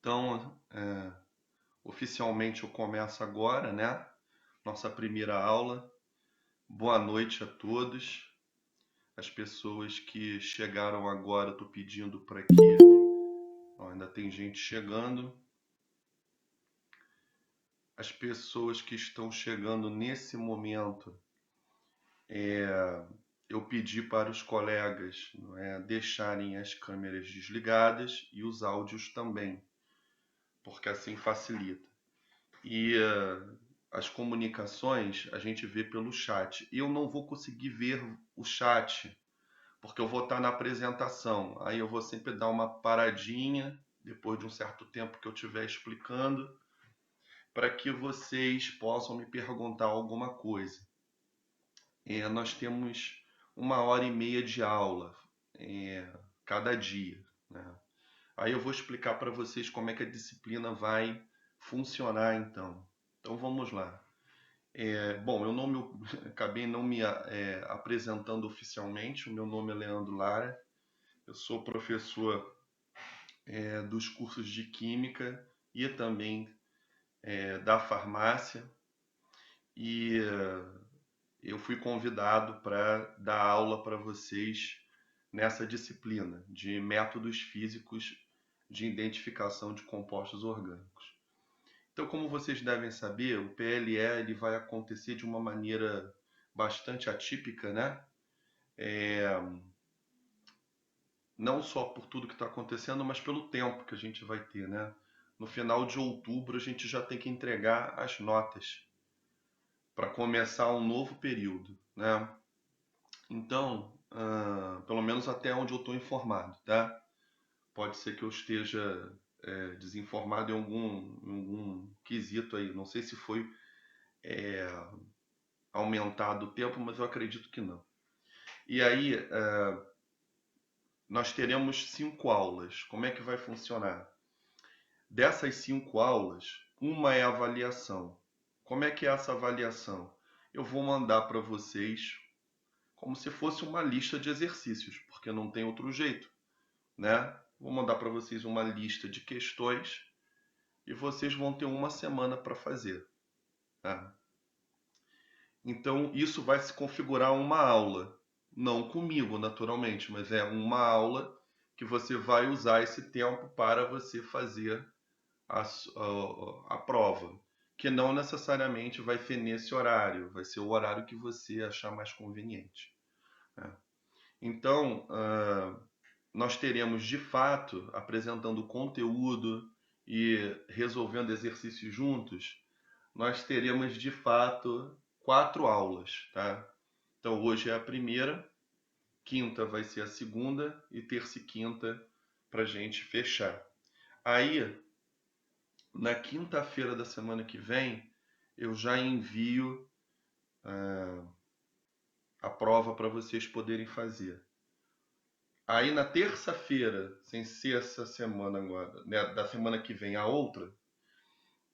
Então, oficialmente eu começo agora, né? Nossa primeira aula. Boa noite a todos. As pessoas que chegaram agora, eu estou pedindo para que. Ó, ainda tem gente chegando. As pessoas que estão chegando nesse momento, eu pedi para os colegas, não é, deixarem as câmeras desligadas e os áudios também, porque assim facilita. E as comunicações a gente vê pelo chat. Eu não vou conseguir ver o chat, porque eu vou estar na apresentação. Aí eu vou sempre dar uma paradinha, depois de um certo tempo que eu estiver explicando, para que vocês possam me perguntar alguma coisa. Nós temos 1h30 de aula cada dia, né? Aí eu vou explicar para vocês como é que a disciplina vai funcionar então. Então vamos lá. Bom, eu não me, acabei não me apresentando oficialmente. O meu nome é Leandro Lara. Eu sou professor dos cursos de Química e também da farmácia. E eu fui convidado para dar aula para vocês nessa disciplina de métodos físicos de identificação de compostos orgânicos. Então, como vocês devem saber, o PLE ele vai acontecer de uma maneira bastante atípica, né? Não só por tudo que está acontecendo, mas pelo tempo que a gente vai ter, né? No final de outubro, a gente já tem que entregar as notas para começar um novo período, né? Então, pelo menos até onde eu estou informado, tá? Pode ser que eu esteja desinformado em algum quesito aí. Não sei se foi aumentado o tempo, mas eu acredito que não. E aí, nós teremos 5 aulas. Como é que vai funcionar? Dessas 5 aulas, uma é avaliação. Como é que é essa avaliação? Eu vou mandar para vocês como se fosse uma lista de exercícios, porque não tem outro jeito, né? Vou mandar para vocês uma lista de questões e vocês vão ter uma semana para fazer, tá? Então, isso vai se configurar uma aula. Não comigo, naturalmente, mas é uma aula que você vai usar esse tempo para você fazer a prova. Que não necessariamente vai ser nesse horário, vai ser o horário que você achar mais conveniente, né? Então, nós teremos de fato, apresentando conteúdo e resolvendo exercícios juntos, nós teremos de fato 4 aulas, tá? Então hoje é a primeira, quinta vai ser a segunda e terça e quinta para a gente fechar. Aí, na quinta-feira da semana que vem, eu já envio a prova para vocês poderem fazer. Aí na terça-feira, sem ser essa semana agora, né, da semana que vem a outra,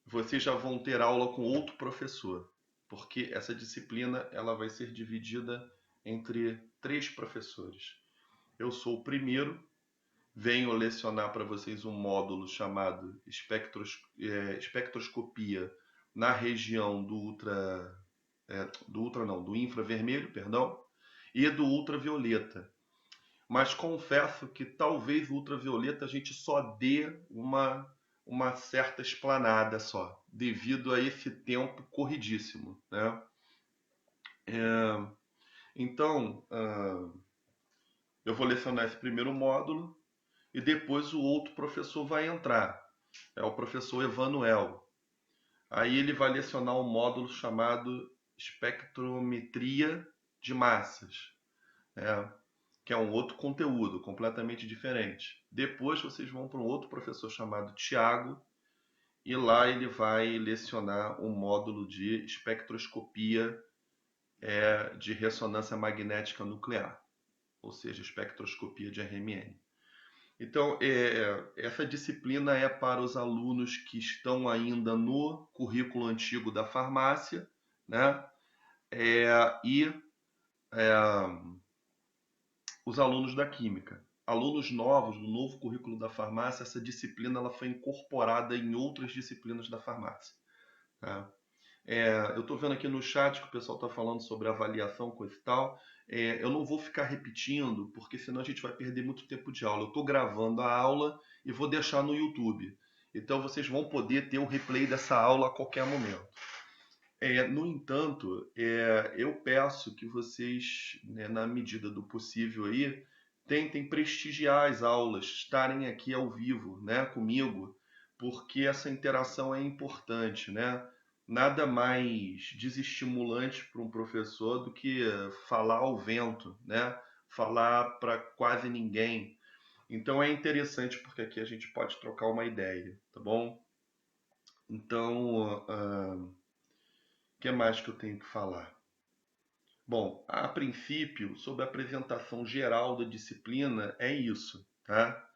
vocês já vão ter aula com outro professor, porque essa disciplina ela vai ser dividida entre 3 professores. Eu sou o primeiro, venho lecionar para vocês um módulo chamado espectroscopia na região do infravermelho, perdão, e do ultravioleta. Mas confesso que talvez o ultravioleta a gente só dê uma certa explanada só, devido a esse tempo corridíssimo, né? Então, eu vou lecionar esse primeiro módulo e depois o outro professor vai entrar, é o professor Emanuel. Aí ele vai lecionar um módulo chamado espectrometria de massas, né? Que é um outro conteúdo completamente diferente. Depois vocês vão para um outro professor chamado Tiago, e lá ele vai lecionar um módulo de espectroscopia de ressonância magnética nuclear, ou seja, espectroscopia de RMN. Então, essa disciplina é para os alunos que estão ainda no currículo antigo da farmácia, né? E os alunos da química. alunos novos, do novo currículo da farmácia, essa disciplina ela foi incorporada em outras disciplinas da farmácia. Tá? Eu estou vendo aqui no chat que o pessoal está falando sobre avaliação, coisa e tal. Eu não vou ficar repetindo, porque senão a gente vai perder muito tempo de aula. Eu estou gravando a aula e vou deixar no YouTube. Então vocês vão poder ter um replay dessa aula a qualquer momento. No entanto, eu peço que vocês, né, na medida do possível aí, tentem prestigiar as aulas, estarem aqui ao vivo, né, comigo, porque essa interação é importante, né? Nada mais desestimulante para um professor do que falar ao vento, né? Falar para quase ninguém. Então é interessante porque aqui a gente pode trocar uma ideia, tá bom? Então, o que mais que eu tenho que falar? Bom, a princípio, sobre a apresentação geral da disciplina, é isso, tá?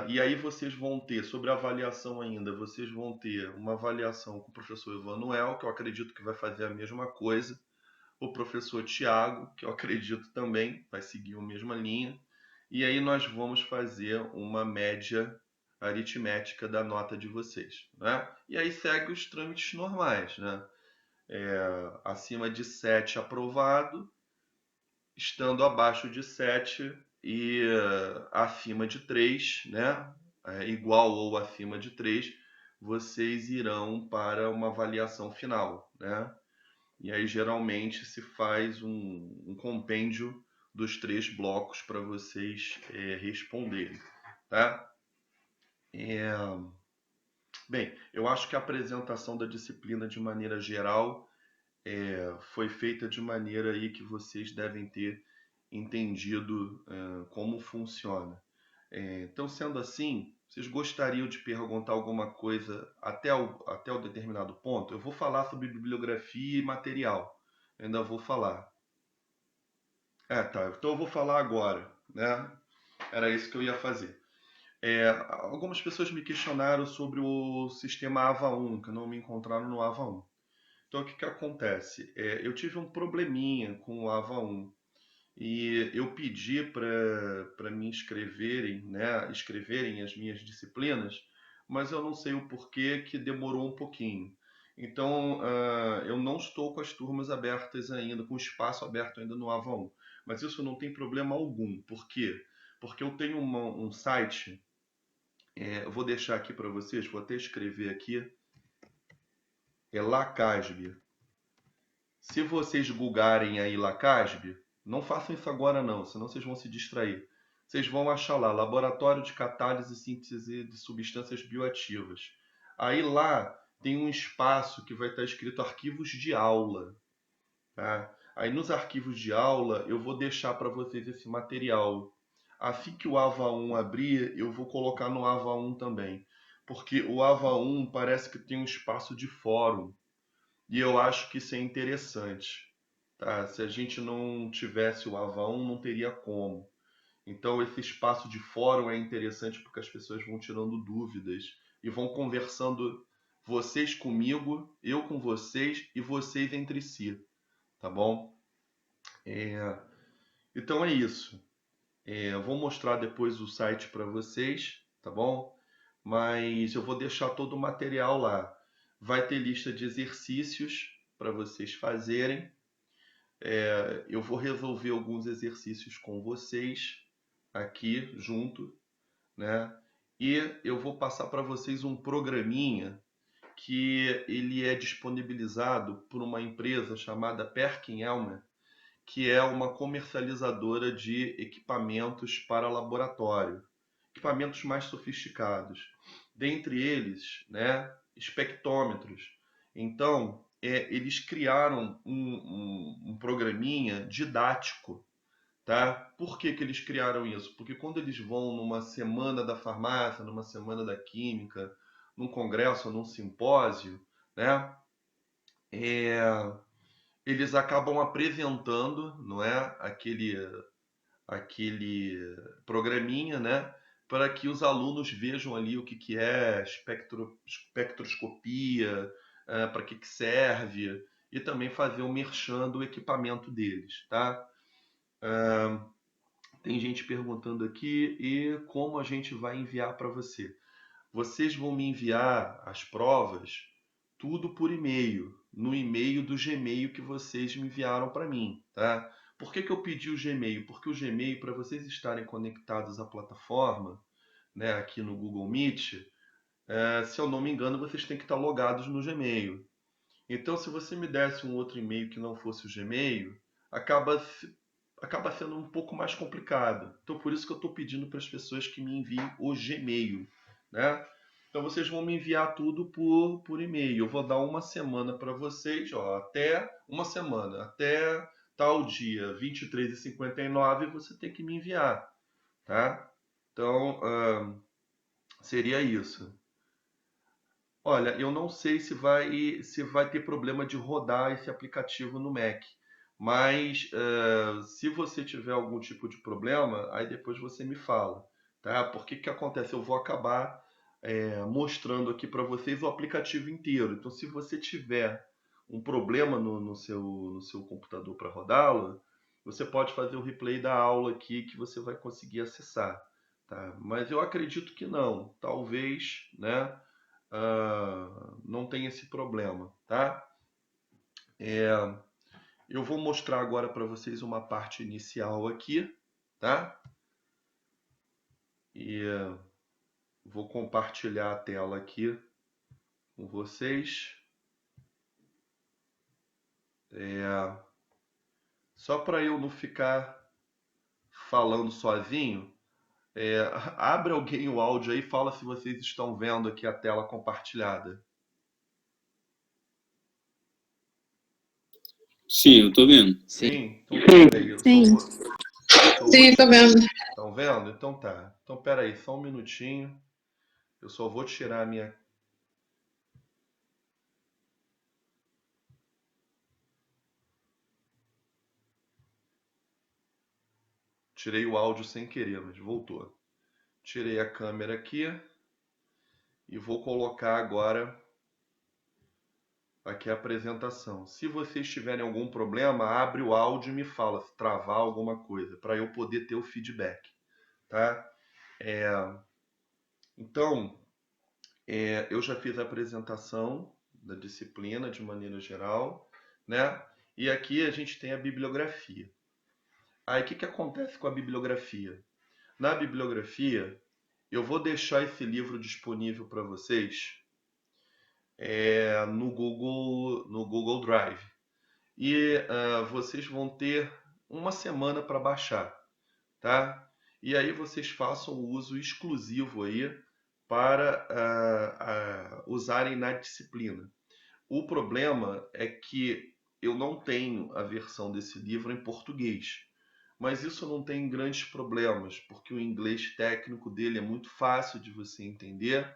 E aí vocês vão ter, sobre a avaliação ainda, vocês vão ter uma avaliação com o professor Emanuel, que eu acredito que vai fazer a mesma coisa, o professor Tiago, que eu acredito também vai seguir a mesma linha, e aí nós vamos fazer uma média aritmética da nota de vocês, né? E aí segue os trâmites normais, né? Acima de 7 aprovado, estando abaixo de 7 e acima de 3, né? Igual ou acima de 3, vocês irão para uma avaliação final, né? E aí geralmente se faz um compêndio dos 3 blocos para vocês responderem, tá? Bem, eu acho que a apresentação da disciplina de maneira geral foi feita de maneira aí que vocês devem ter entendido como funciona. Então, sendo assim, vocês gostariam de perguntar alguma coisa até o determinado ponto? Eu vou falar sobre bibliografia e material. Eu ainda vou falar. Tá. Então eu vou falar agora, né? Era isso que eu ia fazer. Algumas pessoas me questionaram sobre o sistema AVA1, que não me encontraram no AVA1. Então, o que acontece? Eu tive um probleminha com o AVA1 e eu pedi para me inscreverem, né, escreverem as minhas disciplinas, mas eu não sei o porquê que demorou um pouquinho. Então, eu não estou com as turmas abertas ainda, com o espaço aberto ainda no AVA1. Mas isso não tem problema algum. Por quê? Porque eu tenho um site, eu vou deixar aqui para vocês, vou até escrever aqui, Lacasbe. Se vocês googarem aí Lacasbe, não façam isso agora não, senão vocês vão se distrair. Vocês vão achar lá, Laboratório de Catálise e Síntese de Substâncias Bioativas. Aí lá tem um espaço que vai estar escrito Arquivos de Aula. Tá? Aí nos arquivos de aula eu vou deixar para vocês esse material. Assim que o AVA1 abrir, eu vou colocar no AVA1 também. Porque o AVA1 parece que tem um espaço de fórum. E eu acho que isso é interessante. Tá? Se a gente não tivesse o AVA1, não teria como. Então, esse espaço de fórum é interessante porque as pessoas vão tirando dúvidas e vão conversando, vocês comigo, eu com vocês e vocês entre si. Tá bom? Então é isso. Eu vou mostrar depois o site para vocês, tá bom? Mas eu vou deixar todo o material lá. Vai ter lista de exercícios para vocês fazerem. Eu vou resolver alguns exercícios com vocês aqui junto, né? E eu vou passar para vocês um programinha que ele é disponibilizado por uma empresa chamada Perkin-Elmer, que é uma comercializadora de equipamentos para laboratório, equipamentos mais sofisticados. Dentre eles, né, espectrômetros. Então, eles criaram um programinha didático. Tá? Por que eles criaram isso? Porque quando eles vão numa semana da farmácia, numa semana da química, num congresso, num simpósio, né? Eles acabam apresentando, não é, aquele programinha, né, para que os alunos vejam ali o que é espectroscopia, para que serve e também fazer o merchan do equipamento deles, tá? Tem gente perguntando aqui, e como a gente vai enviar para você? Vocês vão me enviar as provas tudo por e-mail, no e-mail do Gmail que vocês me enviaram para mim, tá? Por que eu pedi o Gmail? Porque o Gmail, para vocês estarem conectados à plataforma, né, aqui no Google Meet, se eu não me engano, vocês têm que estar logados no Gmail. Então, se você me desse um outro e-mail que não fosse o Gmail, acaba, acaba sendo um pouco mais complicado. Então, por isso que eu estou pedindo para as pessoas que me enviem o Gmail, né? Então, vocês vão me enviar tudo por e-mail. Eu vou dar uma semana para vocês, ó, até uma semana, até tal dia, 23h59, você tem que me enviar, tá? Então, seria isso. Olha, eu não sei se vai ter problema de rodar esse aplicativo no Mac, mas se você tiver algum tipo de problema, aí depois você me fala, tá? Porque que acontece? Eu vou acabar mostrando aqui para vocês o aplicativo inteiro. Então, se você tiver um problema no seu computador para rodá-lo, você pode fazer o replay da aula aqui que você vai conseguir acessar, tá? Mas eu acredito que não. Talvez, né? Não tem esse problema, tá? Eu vou mostrar agora para vocês uma parte inicial aqui, tá? E vou compartilhar a tela aqui com vocês. Só para eu não ficar falando sozinho, abre alguém o áudio aí e fala se vocês estão vendo aqui a tela compartilhada. Sim, eu tô vendo. Sim? Então peraí, eu Sim. Sim, tô vendo. Estão vendo? Então tá. Então peraí, só um minutinho. Eu só vou tirar a minha. Tirei o áudio sem querer, mas voltou. Tirei a câmera aqui e vou colocar agora aqui a apresentação. Se vocês tiverem algum problema, abre o áudio e me fala se travar alguma coisa, para eu poder ter o feedback, tá? Então, eu já fiz a apresentação da disciplina de maneira geral, né? E aqui a gente tem a bibliografia. Aí o que acontece com a bibliografia? Na bibliografia, eu vou deixar esse livro disponível para vocês no Google Drive. E vocês vão ter uma semana para baixar, tá? E aí vocês façam o uso exclusivo aí para usarem na disciplina. O problema é que eu não tenho a versão desse livro em português. Mas isso não tem grandes problemas, porque o inglês técnico dele é muito fácil de você entender.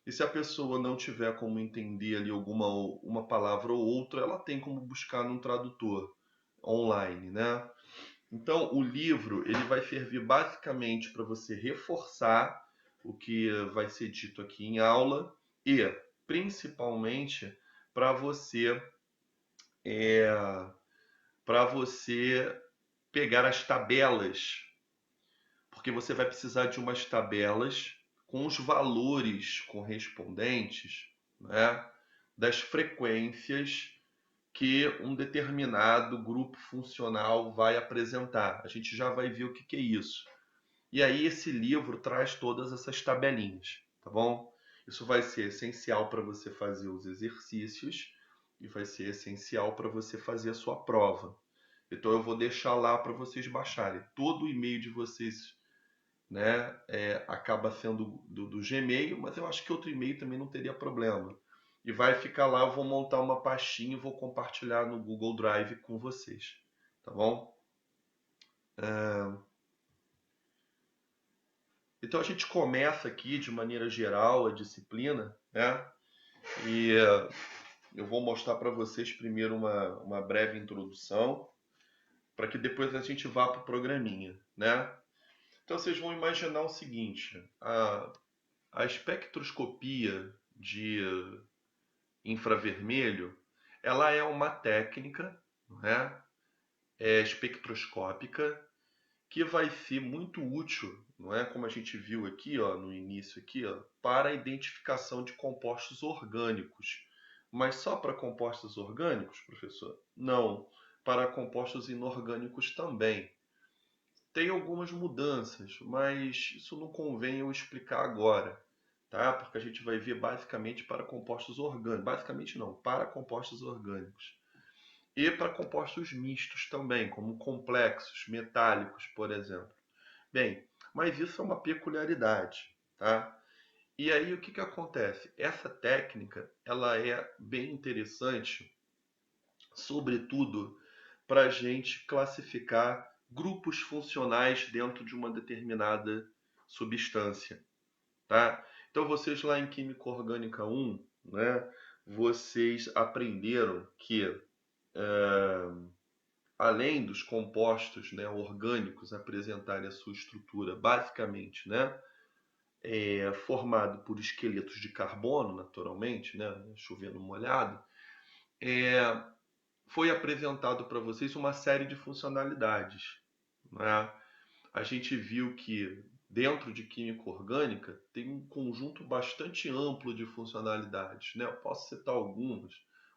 E se a pessoa não tiver como entender ali uma palavra ou outra, ela tem como buscar num tradutor online, né? Então, o livro ele vai servir basicamente para você reforçar o que vai ser dito aqui em aula e, principalmente, para você para você pegar as tabelas, porque você vai precisar de umas tabelas com os valores correspondentes, né, das frequências que um determinado grupo funcional vai apresentar. A gente já vai ver o que é isso. E aí esse livro traz todas essas tabelinhas, tá bom? Isso vai ser essencial para você fazer os exercícios e vai ser essencial para você fazer a sua prova. Então eu vou deixar lá para vocês baixarem. Todo o e-mail de vocês, né, acaba sendo do Gmail, mas eu acho que outro e-mail também não teria problema. E vai ficar lá, eu vou montar uma pastinha e vou compartilhar no Google Drive com vocês, tá bom? Então a gente começa aqui de maneira geral a disciplina, né? E eu vou mostrar para vocês primeiro uma breve introdução, para que depois a gente vá para o programinha, né? Então vocês vão imaginar o seguinte: a espectroscopia de infravermelho, ela é uma técnica, né, espectroscópica que vai ser muito útil, não é, como a gente viu aqui, ó, no início aqui, ó, para a identificação de compostos orgânicos. Mas só para compostos orgânicos, professor? Não, para compostos inorgânicos também. Tem algumas mudanças, mas isso não convém eu explicar agora, tá? Porque a gente vai ver basicamente para compostos orgânicos. Basicamente não, para compostos orgânicos. E para compostos mistos também, como complexos, metálicos, por exemplo. Bem, mas isso é uma peculiaridade, tá? E aí o que que acontece? Essa técnica, ela é bem interessante, sobretudo para a gente classificar grupos funcionais dentro de uma determinada substância, tá? Então vocês lá em Química Orgânica 1, né, vocês aprenderam que além dos compostos, né, orgânicos apresentarem a sua estrutura basicamente, né, formado por esqueletos de carbono, naturalmente, né, chovendo molhado, é, foi apresentado para vocês uma série de funcionalidades, né? A gente viu que dentro de química orgânica tem um conjunto bastante amplo de funcionalidades, né? Eu posso citar algumas,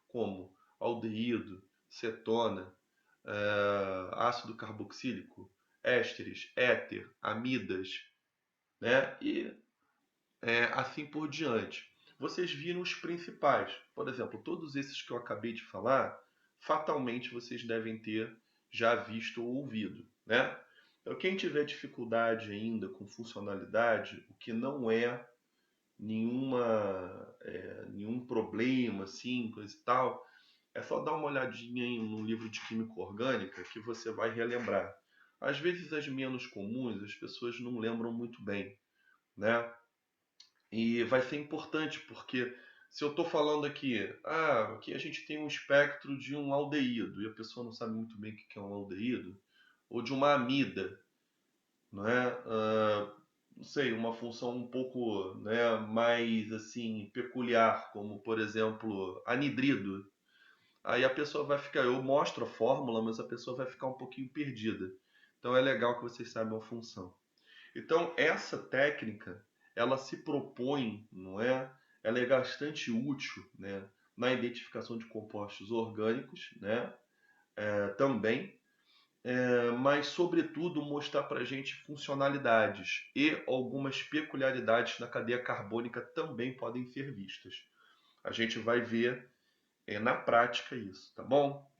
como aldeído, cetona, ácido carboxílico, ésteres, éter, amidas, né? E assim por diante. Vocês viram os principais. Por exemplo, todos esses que eu acabei de falar, fatalmente vocês devem ter já visto ou ouvido, né? Então, quem tiver dificuldade ainda com funcionalidade, o que não é nenhum problema, assim, coisa e tal, é só dar uma olhadinha no livro de química orgânica que você vai relembrar. Às vezes as menos comuns as pessoas não lembram muito bem, né? E vai ser importante, porque se eu estou falando aqui, aqui a gente tem um espectro de um aldeído, e a pessoa não sabe muito bem o que é um aldeído, ou de uma amida, não é? Não sei, uma função um pouco, né, mais assim peculiar, como por exemplo anidrido. Aí a pessoa vai ficar, eu mostro a fórmula, mas a pessoa vai ficar um pouquinho perdida. Então é legal que vocês saibam a função. Então, essa técnica, ela se propõe, não é? Ela é bastante útil, né, na identificação de compostos orgânicos, né, também, mas, sobretudo, mostrar para a gente funcionalidades e algumas peculiaridades na cadeia carbônica também podem ser vistas. A gente vai ver na prática isso, tá bom?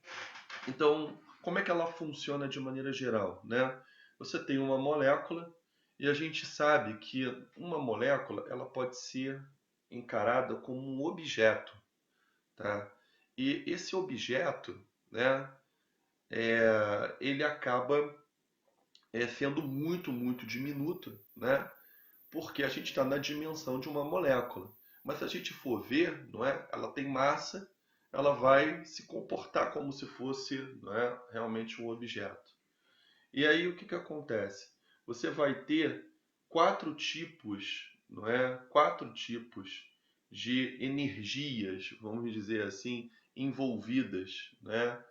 Então, como é que ela funciona de maneira geral, né? Você tem uma molécula e a gente sabe que uma molécula ela pode ser encarada como um objeto, tá? E esse objeto, né, ele acaba sendo muito, muito diminuto, né? Porque a gente está na dimensão de uma molécula. Mas se a gente for ver, não é? Ela tem massa, ela vai se comportar como se fosse, não é, realmente um objeto. E aí o que que acontece? Você vai ter quatro tipos, não é? Quatro tipos de energias, vamos dizer assim, envolvidas, né?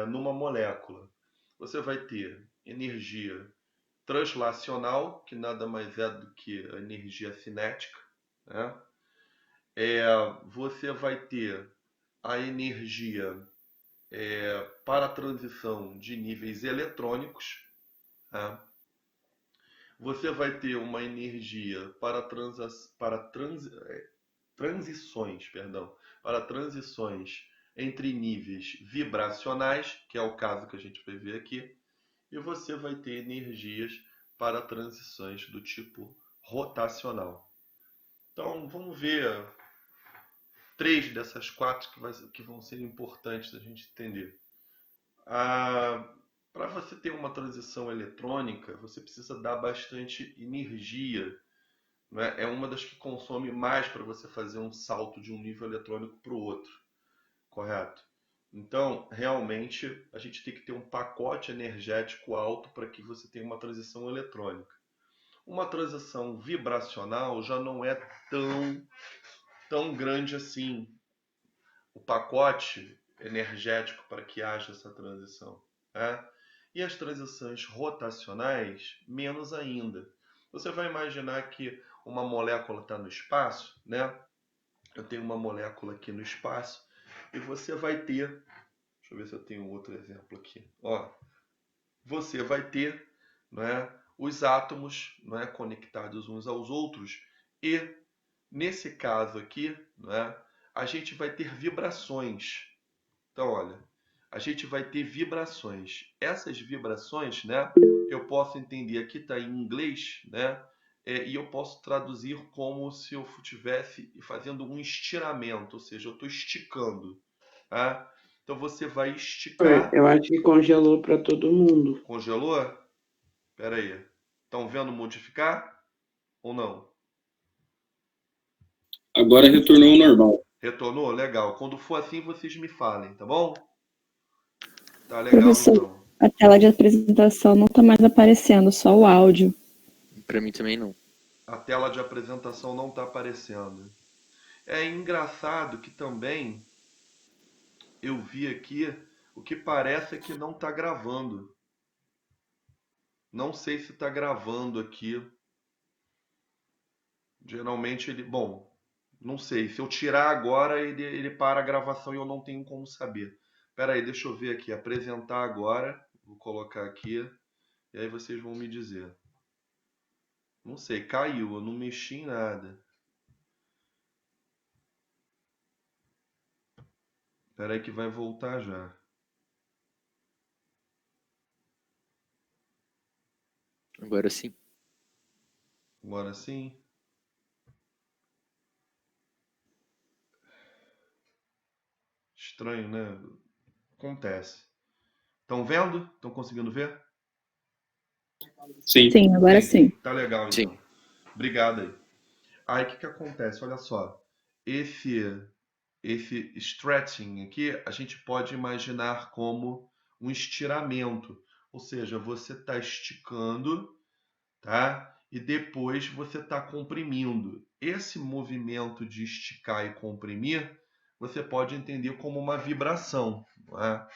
Numa molécula. Você vai ter energia translacional, que nada mais é do que a energia cinética, né? Você vai ter a energia para a transição de níveis eletrônicos, tá? Você vai ter uma energia transições, perdão, para transições entre níveis vibracionais, que é o caso que a gente vai ver aqui, e você vai ter energias para transições do tipo rotacional. Então, vamos ver três dessas quatro que vão ser importantes a gente entender. Para você ter uma transição eletrônica, você precisa dar bastante energia. Né? É uma das que consome mais para você fazer um salto de um nível eletrônico para o outro, correto? Então, realmente, a gente tem que ter um pacote energético alto para que você tenha uma transição eletrônica. Uma transição vibracional já não é tão grande assim o pacote energético para que haja essa transição, né? E as transições rotacionais, menos ainda. Você vai imaginar que uma molécula está no espaço, né? Eu tenho uma molécula aqui no espaço e você vai ter, deixa eu ver se eu tenho outro exemplo aqui. Ó, você vai ter, né, os átomos, né, conectados uns aos outros e nesse caso aqui, né, a gente vai ter vibrações. Então, olha, a gente vai ter vibrações. Essas vibrações, né, eu posso entender, aqui está em inglês, né, e eu posso traduzir como se eu estivesse fazendo um estiramento, ou seja, eu estou esticando. Tá? Então você vai esticar. Eu acho que congelou para todo mundo. Congelou? Espera aí. Estão vendo modificar ou não? Agora retornou ao normal. Retornou? Legal. Quando for assim, vocês me falem, tá bom? Tá legal, Professor, então. a tela de apresentação não está mais aparecendo, só o áudio. Pra mim também não. A tela de apresentação não está aparecendo. É engraçado que também eu vi aqui, o que parece é que não está gravando. Não sei se está gravando aqui. Geralmente ele. Bom, não sei. Se eu tirar agora, ele para a gravação e eu não tenho como saber. Espera aí, deixa eu ver aqui. Apresentar agora. Vou colocar aqui. E aí vocês vão me dizer. Não sei, caiu. Eu não mexi em nada. Espera aí que vai voltar já. Agora sim. Agora sim. Estranho, né? Acontece. Estão vendo? Estão conseguindo ver? Sim. Sim, agora sim. Tá legal, então. Sim. Obrigado aí. Aí o que acontece? Olha só. Esse stretching aqui, a gente pode imaginar como um estiramento. Ou seja, você está esticando, tá? E depois você está comprimindo. Esse movimento de esticar e comprimir, você pode entender como uma vibração, não é?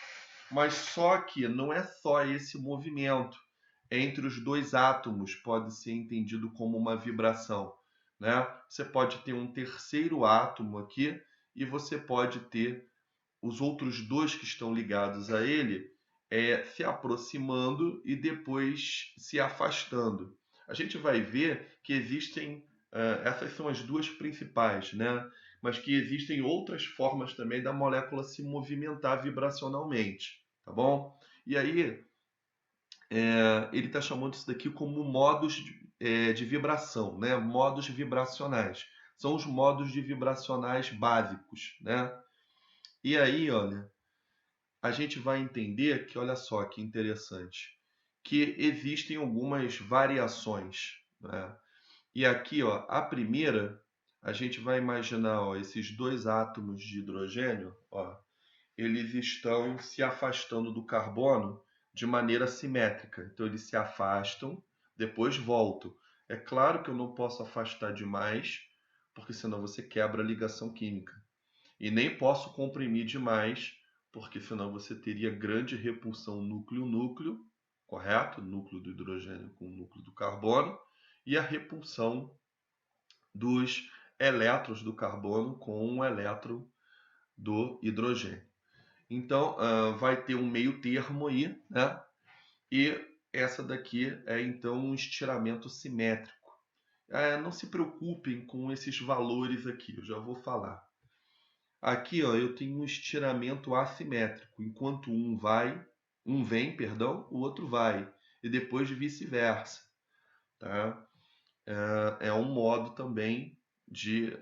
Mas só que não é só esse movimento. Entre os dois átomos pode ser entendido como uma vibração, né? Você pode ter um terceiro átomo aqui e você pode ter os outros dois que estão ligados a ele se aproximando e depois se afastando. A gente vai ver que existem, essas são as duas principais, né? Mas que existem outras formas também da molécula se movimentar vibracionalmente, tá bom? E aí, ele está chamando isso daqui como modos de vibração, né? Modos vibracionais. São os modos de vibracionais básicos, né? E aí, olha, a gente vai entender que, olha só que interessante, que existem algumas variações, né? E aqui, ó, a primeira, a gente vai imaginar, ó, esses dois átomos de hidrogênio, ó, eles estão se afastando do carbono de maneira simétrica. Então, eles se afastam, depois voltam. É claro que eu não posso afastar demais, porque senão você quebra a ligação química. E nem posso comprimir demais, porque senão você teria grande repulsão núcleo-núcleo, correto? Núcleo do hidrogênio com o núcleo do carbono, e a repulsão dos elétrons do carbono com o elétron do hidrogênio. Então, vai ter um meio termo aí, né? E essa daqui é então um estiramento simétrico. Não se preocupem com esses valores aqui, eu já vou falar. Aqui, ó, eu tenho um estiramento assimétrico. Enquanto um vem, perdão, o outro vai. E depois vice-versa. Tá? É um modo também de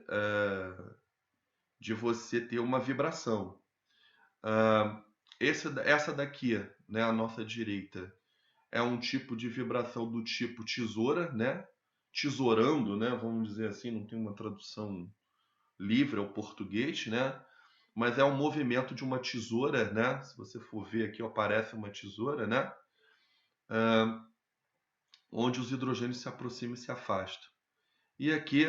você ter uma vibração. Essa daqui, né, à nossa direita, é um tipo de vibração do tipo tesoura, né? Tesourando, né? Vamos dizer assim, não tem uma tradução livre ao português, né? Mas é um movimento de uma tesoura, né? Se você for ver aqui, aparece uma tesoura, né? Onde os hidrogênios se aproximam e se afastam. E aqui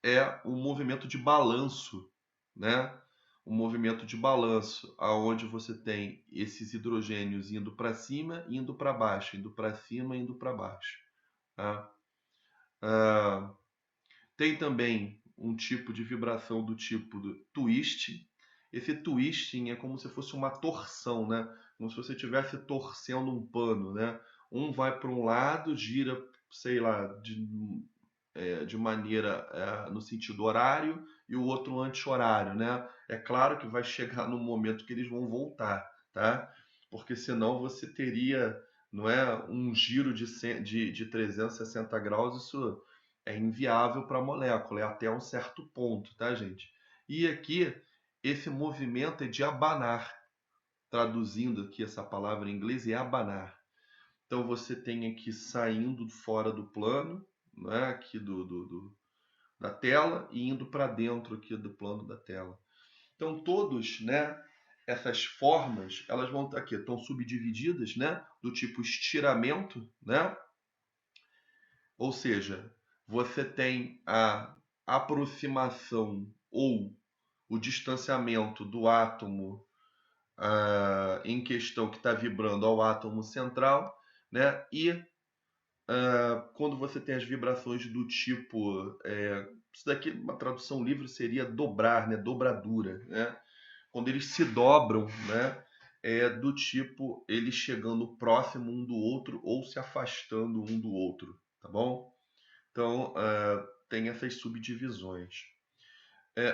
é o movimento de balanço, né? um movimento de balanço, aonde você tem esses hidrogênios indo para cima, indo para baixo, indo para cima, indo para baixo. Tá? Tem também um tipo de vibração do tipo do twist. Esse twisting é como se fosse uma torção, né? Como se você estivesse torcendo um pano, né? Um vai para um lado, gira, sei lá, de maneira no sentido horário e o outro anti-horário, né? É claro que vai chegar no momento que eles vão voltar, tá? Porque senão você teria, não é, um giro de 360 graus, isso é inviável para a molécula, é até um certo ponto, tá, gente? E aqui, esse movimento é de abanar. Traduzindo aqui essa palavra em inglês, é abanar. Então você tem aqui saindo fora do plano, né, aqui da tela e indo para dentro aqui do plano da tela. Então todos, né, essas formas, elas vão estar aqui, estão subdivididas, né, do tipo estiramento, né? Ou seja, você tem a aproximação ou o distanciamento do átomo em questão que está vibrando ao átomo central, né? E quando você tem as vibrações do tipo, isso daqui, uma tradução livre seria dobrar, né? Dobradura, né? Quando eles se dobram, né? É do tipo eles chegando próximo um do outro ou se afastando um do outro, tá bom? Então, tem essas subdivisões.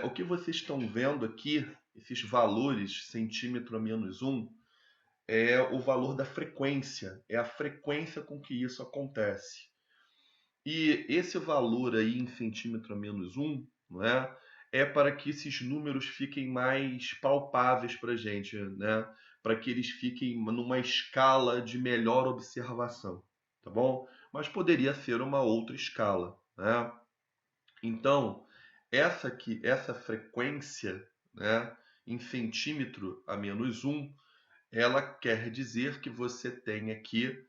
O que vocês estão vendo aqui, esses valores, centímetro a -1, é o valor da frequência, é a frequência com que isso acontece. E esse valor aí em centímetro a -1, não é para que esses números fiquem mais palpáveis para a gente, né? Para que eles fiquem numa escala de melhor observação, tá bom? Mas poderia ser uma outra escala, né? Então, essa frequência, né, em centímetro a -1, ela quer dizer que você tem aqui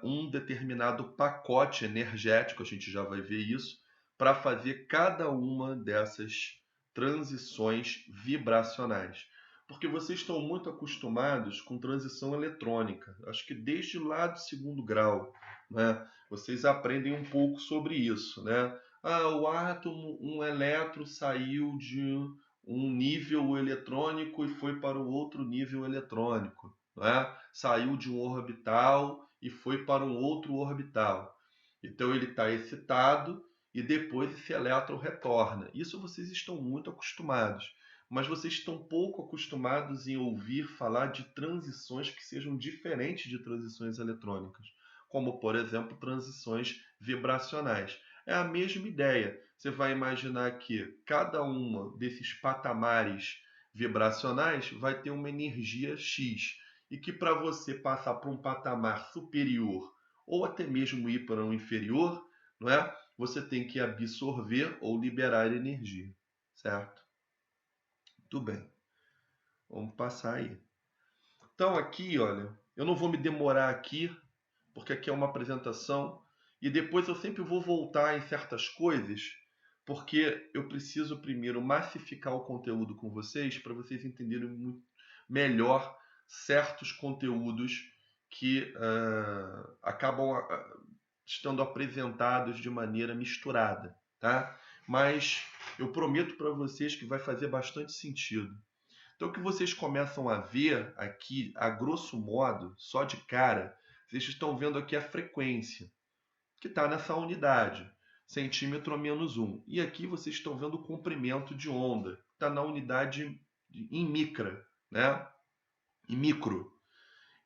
um determinado pacote energético, a gente já vai ver isso, para fazer cada uma dessas transições vibracionais. Porque vocês estão muito acostumados com transição eletrônica. Acho que desde lá do segundo grau, né, vocês aprendem um pouco sobre isso, né? O átomo, um elétron saiu de um nível eletrônico e foi para o outro nível eletrônico, não é? Saiu de um orbital e foi para um outro orbital. Então ele está excitado e depois esse elétron retorna. Isso vocês estão muito acostumados, mas vocês estão pouco acostumados em ouvir falar de transições que sejam diferentes de transições eletrônicas, como por exemplo transições vibracionais. É a mesma ideia. Você vai imaginar que cada um desses patamares vibracionais vai ter uma energia X. E que para você passar para um patamar superior ou até mesmo ir para um inferior, não é? Você tem que absorver ou liberar energia, certo? Muito bem. Vamos passar aí. Então aqui, olha, eu não vou me demorar aqui, porque aqui é uma apresentação. E depois eu sempre vou voltar em certas coisas, porque eu preciso primeiro massificar o conteúdo com vocês para vocês entenderem melhor certos conteúdos que acabam estando apresentados de maneira misturada, tá? Mas eu prometo para vocês que vai fazer bastante sentido. Então o que vocês começam a ver aqui, a grosso modo, só de cara, vocês estão vendo aqui a frequência, que está nessa unidade, centímetro a -1. E aqui vocês estão vendo o comprimento de onda, que está na unidade em micra, né? Em micro.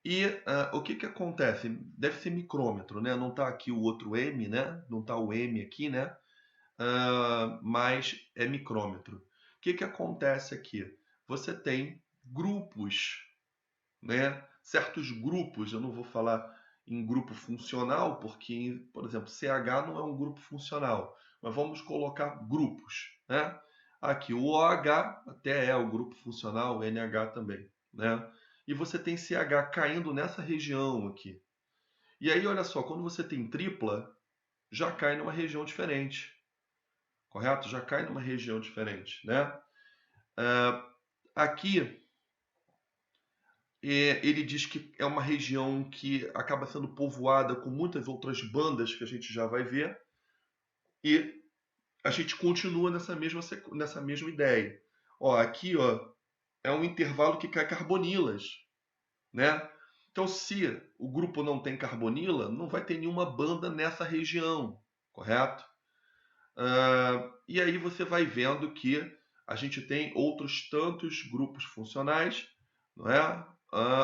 E o que acontece? Deve ser micrômetro, né? Não está aqui o outro M, né? Não está o M aqui, né? Mas é micrômetro. O que acontece aqui? Você tem grupos, né? Certos grupos, eu não vou falar em grupo funcional, porque, por exemplo, CH não é um grupo funcional, mas vamos colocar grupos, né? Aqui o OH até é o grupo funcional, o NH também, né? E você tem CH caindo nessa região aqui. E aí, olha só, quando você tem tripla, já cai numa região diferente, correto? Já cai numa região diferente, né? Aqui, ele diz que é uma região que acaba sendo povoada com muitas outras bandas que a gente já vai ver. E a gente continua nessa mesma ideia. Ó, aqui, ó, é um intervalo que cai carbonilas, né? Então, se o grupo não tem carbonila, não vai ter nenhuma banda nessa região, correto? E aí você vai vendo que a gente tem outros tantos grupos funcionais, não é?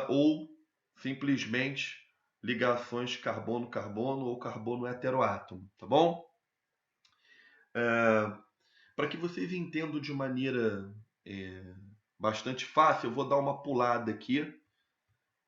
Ou simplesmente ligações carbono-carbono ou carbono-heteroátomo, tá bom? Para que vocês entendam de maneira bastante fácil, eu vou dar uma pulada aqui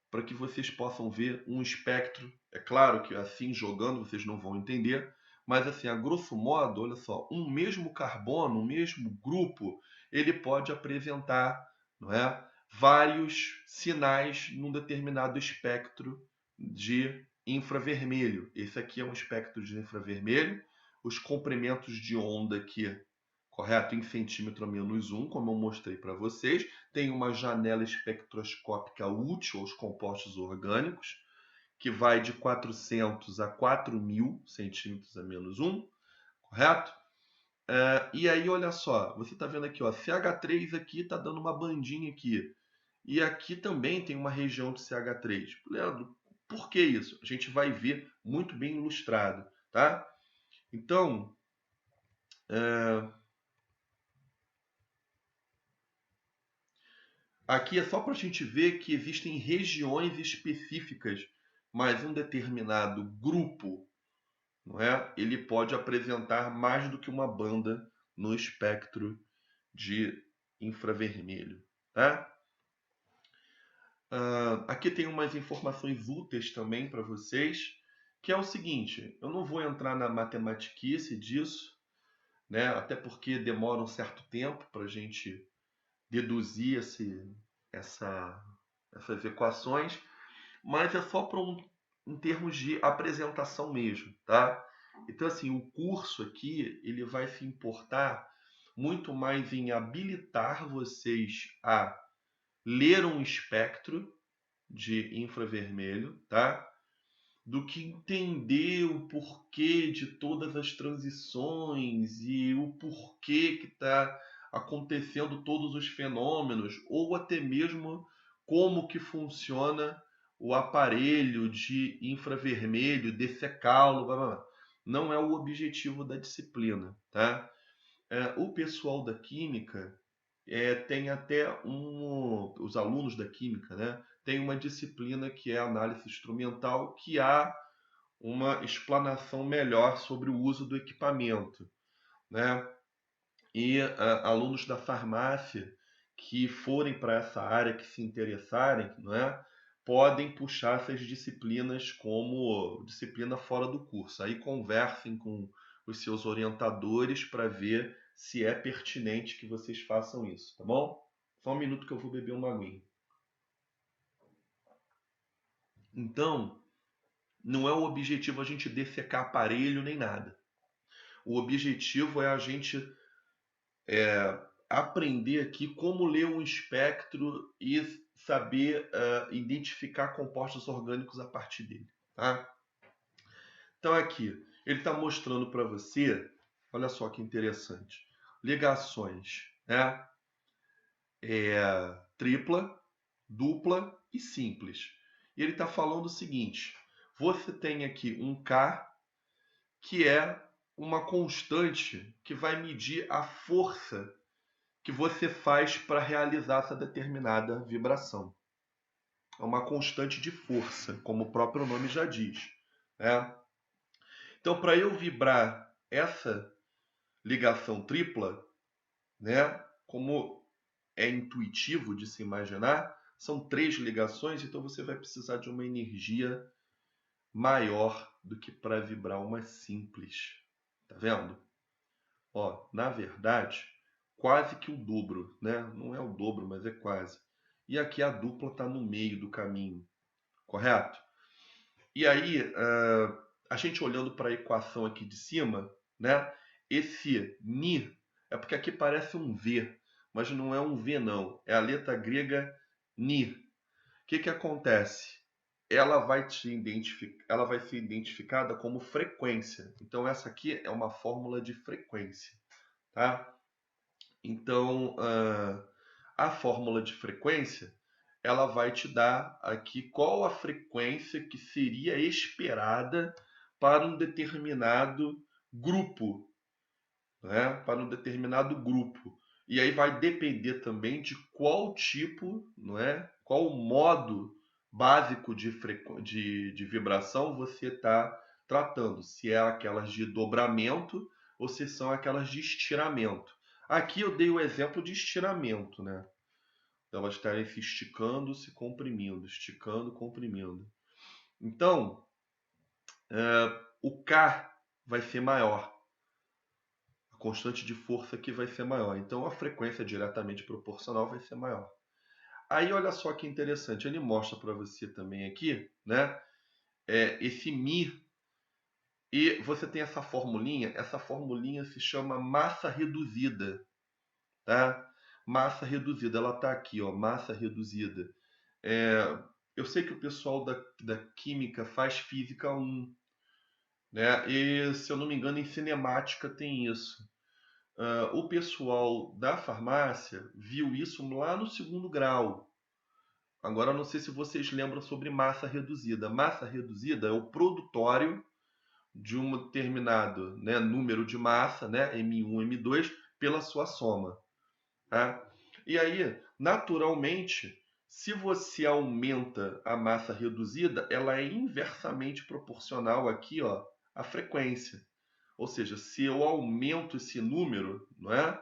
para que vocês possam ver um espectro. É claro que assim jogando vocês não vão entender, mas assim, a grosso modo, olha só, um mesmo carbono, um mesmo grupo, ele pode apresentar, não é, vários sinais num determinado espectro de infravermelho. Esse aqui é um espectro de infravermelho. Os comprimentos de onda aqui, correto? Em centímetro a menos 1, como eu mostrei para vocês. Tem uma janela espectroscópica útil aos compostos orgânicos, que vai de 400 a 4.000 centímetros a menos 1, correto? E aí, olha só, você está vendo aqui, ó, CH3 aqui está dando uma bandinha aqui. E aqui também tem uma região de CH3. Leandro, por que isso? A gente vai ver muito bem ilustrado, tá? Então, aqui é só para a gente ver que existem regiões específicas, mas um determinado grupo, não é? Ele pode apresentar mais do que uma banda no espectro de infravermelho, tá? Aqui tem umas informações úteis também para vocês, que é o seguinte: eu não vou entrar na matematiquice disso, né? Até porque demora um certo tempo para a gente deduzir essas equações, mas é só em termos de apresentação mesmo, tá? Então, assim, o curso aqui, ele vai se importar muito mais em habilitar vocês a ler um espectro de infravermelho, tá? Do que entender o porquê de todas as transições e o porquê que está acontecendo todos os fenômenos, ou até mesmo como que funciona o aparelho de infravermelho, dessecá-lo, blá, blá, blá. Não é o objetivo da disciplina, tá? O pessoal da química tem até os alunos da química, né? Tem uma disciplina que é análise instrumental, que há uma explanação melhor sobre o uso do equipamento, né? E alunos da farmácia que forem para essa área, que se interessarem, não é? Podem puxar essas disciplinas como disciplina fora do curso. Aí conversem com os seus orientadores para ver se é pertinente que vocês façam isso, tá bom? Só um minuto que eu vou beber uma aguinha. Então, não é o objetivo a gente dessecar aparelho nem nada. O objetivo é a gente aprender aqui como ler um espectro e saber identificar compostos orgânicos a partir dele, tá? Então aqui, ele está mostrando para você, olha só que interessante, ligações, né? Tripla, dupla e simples. E ele está falando o seguinte: você tem aqui um K, que é uma constante que vai medir a força que você faz para realizar essa determinada vibração. É uma constante de força, como o próprio nome já diz, né? Então, para eu vibrar essa ligação tripla, né, como é intuitivo de se imaginar, são 3 ligações, então você vai precisar de uma energia maior do que para vibrar uma simples. Tá vendo? Ó, na verdade, quase que o dobro, né? Não é o dobro, mas é quase. E aqui a dupla está no meio do caminho, correto? E aí, a gente olhando para a equação aqui de cima, né? Esse Ni é porque aqui parece um V, mas não é um V não, é a letra grega Ni. O que acontece? Ela vai ser identificada como frequência. Então essa aqui é uma fórmula de frequência, tá? Então a fórmula de frequência ela vai te dar aqui qual a frequência que seria esperada para um determinado grupo, né? Para um determinado grupo. E aí vai depender também de qual tipo, não é? Qual modo básico de vibração você está tratando. Se é aquelas de dobramento ou se são aquelas de estiramento. Aqui eu dei o exemplo de estiramento, né? Elas estarem se esticando, se comprimindo, esticando, comprimindo. Então, o K vai ser maior. A constante de força aqui vai ser maior. Então, a frequência diretamente proporcional vai ser maior. Aí, olha só que interessante. Ele mostra para você também aqui, né? Esse Mi. E você tem essa formulinha. Essa formulinha se chama massa reduzida, tá? Massa reduzida. Ela está aqui, ó. Massa reduzida. Eu sei que o pessoal da Química faz Física 1, né? E, se eu não me engano, em Cinemática tem isso. O pessoal da farmácia viu isso lá no segundo grau. Agora, não sei se vocês lembram sobre massa reduzida. Massa reduzida é o produtório de um determinado, né, número de massa, né, M1, M2, pela sua soma. Tá? E aí, naturalmente, se você aumenta a massa reduzida, ela é inversamente proporcional aqui, ó, à frequência. Ou seja, se eu aumento esse número, não é?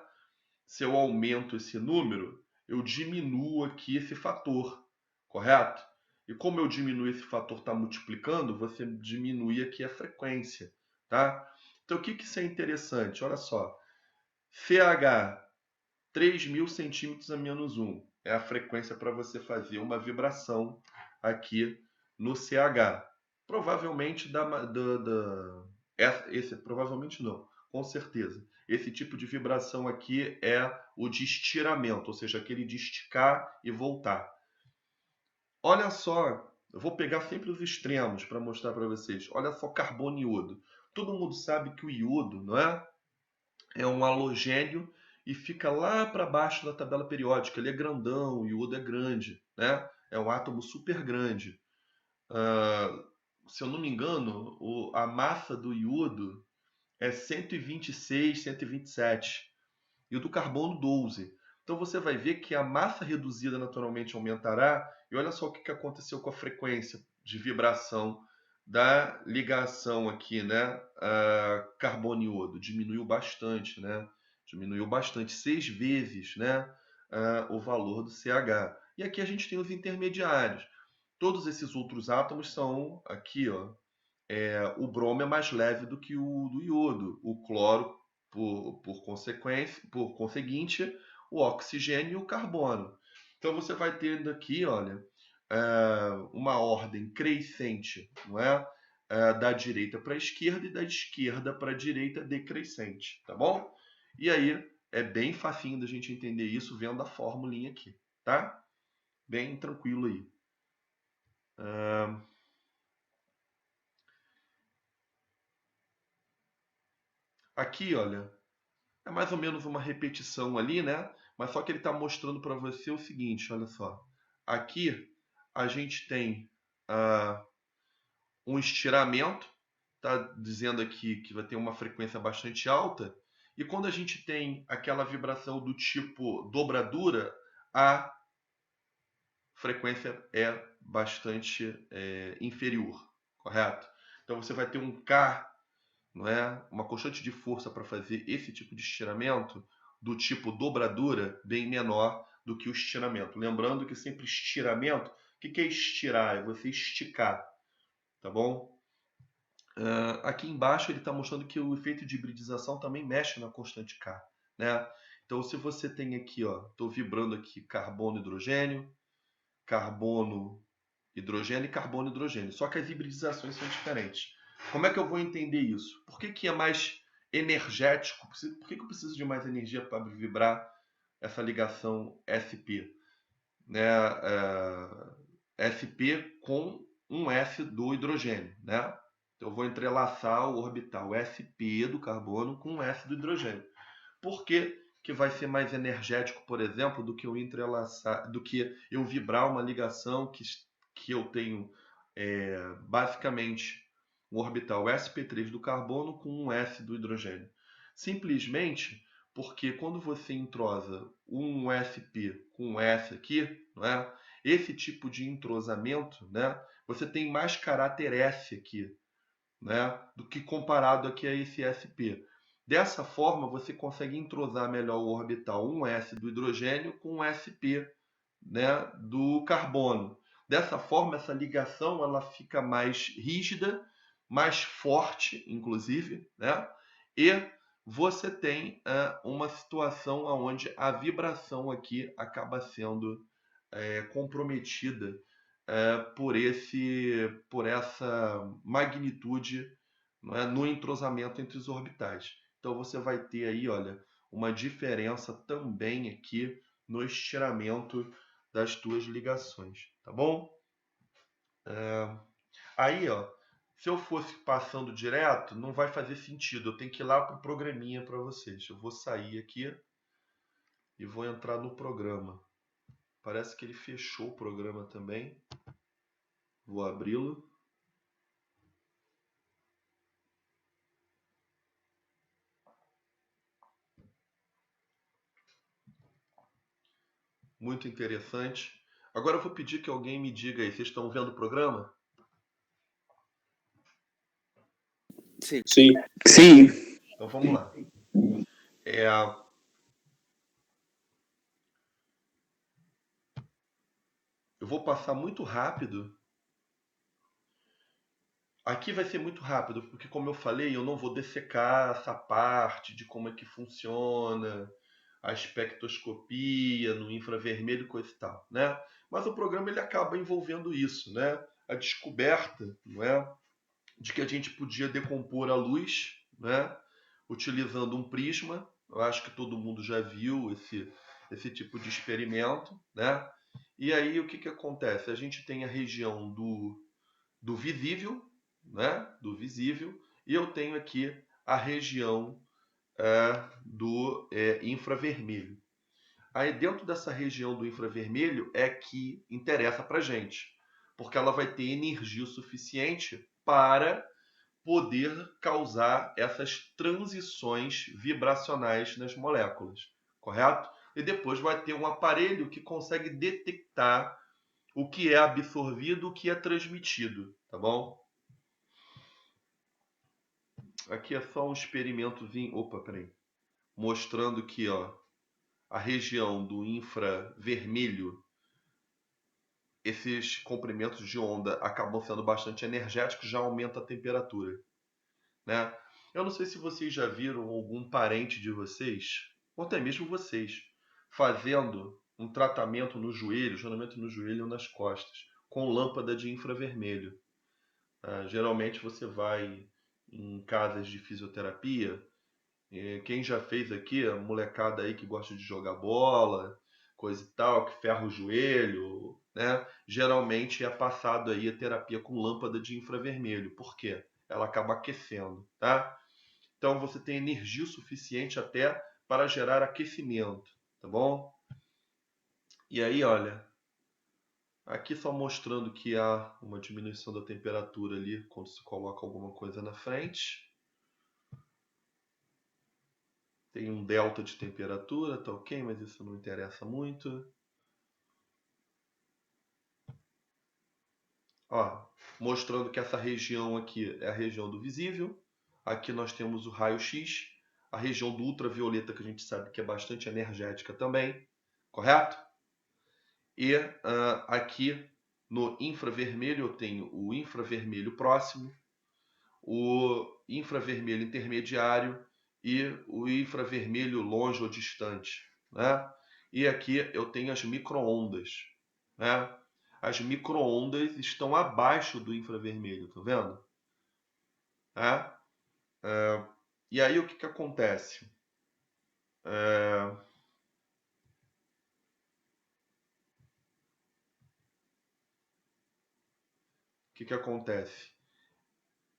Se eu aumento esse número, eu diminuo aqui esse fator, correto? E como eu diminuo esse fator está multiplicando, você diminui aqui a frequência, tá? Então o que isso é interessante? Olha só, CH 3.000 centímetros a menos 1 é a frequência para você fazer uma vibração aqui no CH. Provavelmente provavelmente não, com certeza. Esse tipo de vibração aqui é o de estiramento, ou seja, aquele de esticar e voltar. Olha só, eu vou pegar sempre os extremos para mostrar para vocês. Olha só carbono e iodo. Todo mundo sabe que o iodo, não é? É um halogênio e fica lá para baixo da tabela periódica. Ele é grandão, o iodo é grande, né? É um átomo super grande. Se eu não me engano, a massa do iodo é 126, 127 e o do carbono 12. Então você vai ver que a massa reduzida naturalmente aumentará. E olha só o que aconteceu com a frequência de vibração da ligação aqui, né? Carbono e iodo diminuiu bastante, né? Diminuiu bastante, 6 vezes, né? O valor do CH. E aqui a gente tem os intermediários. Todos esses outros átomos são aqui, ó. O bromo é mais leve do que o do iodo. O cloro, por conseguinte, o oxigênio e o carbono. Então você vai tendo aqui, olha, uma ordem crescente, não é? Da direita para a esquerda e da esquerda para a direita decrescente, tá bom? E aí é bem facinho da gente entender isso vendo a formulinha aqui, tá? Bem tranquilo aí. Aqui, olha, é mais ou menos uma repetição ali, né? Mas só que ele está mostrando para você o seguinte, olha só. Aqui a gente tem um estiramento, está dizendo aqui que vai ter uma frequência bastante alta. E quando a gente tem aquela vibração do tipo dobradura, a frequência é bastante inferior, correto? Então você vai ter um K, não é? Uma constante de força para fazer esse tipo de estiramento do tipo dobradura bem menor do que o estiramento. Lembrando que sempre estiramento, o que é estirar? É você esticar, tá bom? Aqui embaixo ele está mostrando que o efeito de hibridização também mexe na constante K, né? Então se você tem aqui, ó, estou vibrando aqui carbono, hidrogênio, carbono, hidrogênio e carbono, hidrogênio. Só que as hibridizações são diferentes. Como é que eu vou entender isso? Por que é mais energético? Por que eu preciso de mais energia para vibrar essa ligação sp, né? Sp com um S do hidrogênio, né? Então eu vou entrelaçar o orbital sp do carbono com um S do hidrogênio. Por que vai ser mais energético, por exemplo, do que eu entrelaçar, do que eu vibrar uma ligação que eu tenho basicamente um orbital sp3 do carbono com um S do hidrogênio? Simplesmente porque quando você entrosa um sp com um S aqui, não é? Esse tipo de entrosamento, né, você tem mais caráter S aqui, né, do que comparado aqui a esse sp. Dessa forma, você consegue entrosar melhor o orbital 1s do hidrogênio com um sp, né, do carbono. Dessa forma, essa ligação ela fica mais rígida, mais forte, inclusive, né? E você tem uma situação onde a vibração aqui acaba sendo comprometida por essa magnitude, não é, no entrosamento entre os orbitais. Então você vai ter aí, olha, uma diferença também aqui no estiramento das duas ligações, tá bom? Aí, ó, se eu fosse passando direto, não vai fazer sentido. Eu tenho que ir lá para o programinha para vocês. Eu vou sair aqui e vou entrar no programa. Parece que ele fechou o programa também. Vou abri-lo. Muito interessante. Agora eu vou pedir que alguém me diga aí, vocês estão vendo o programa? Sim. Sim. Sim. Então vamos lá. Eu vou passar muito rápido. Aqui vai ser muito rápido, porque como eu falei, eu não vou dessecar essa parte de como é que funciona a espectroscopia no infravermelho e coisa e tal, né? Mas o programa ele acaba envolvendo isso, né? A descoberta, não é, de que a gente podia decompor a luz, né, utilizando um prisma. Eu acho que todo mundo já viu esse tipo de experimento, né? E aí o que acontece? A gente tem a região do visível, né? Do visível, e eu tenho aqui a região do infravermelho. Aí dentro dessa região do infravermelho é que interessa para gente, porque ela vai ter energia suficiente para poder causar essas transições vibracionais nas moléculas, correto? E depois vai ter um aparelho que consegue detectar o que é absorvido, o que é transmitido, tá bom? Aqui é só um experimentozinho, mostrando que, ó, a região do infravermelho, esses comprimentos de onda acabam sendo bastante energéticos, já aumenta a temperatura, né? Eu não sei se vocês já viram algum parente de vocês, ou até mesmo vocês, fazendo um tratamento no joelho, geralmente no joelho ou nas costas, com lâmpada de infravermelho. Geralmente você vai em casas de fisioterapia. Quem já fez aqui, a molecada aí que gosta de jogar bola, coisa e tal, que ferra o joelho, né? Geralmente é passado aí a terapia com lâmpada de infravermelho. Por quê? Ela acaba aquecendo, tá? Então você tem energia suficiente até para gerar aquecimento, tá bom? E aí, olha, aqui só mostrando que há uma diminuição da temperatura ali quando se coloca alguma coisa na frente. Tem um delta de temperatura, tá ok, mas isso não interessa muito. Ó, mostrando que essa região aqui é a região do visível. Aqui nós temos o raio-x, a região do ultravioleta, que a gente sabe que é bastante energética também, correto? E aqui no infravermelho eu tenho o infravermelho próximo, o infravermelho intermediário e o infravermelho longe ou distante, né? E aqui eu tenho as microondas, né? As microondas estão abaixo do infravermelho, tá vendo? E aí o que acontece? que acontece?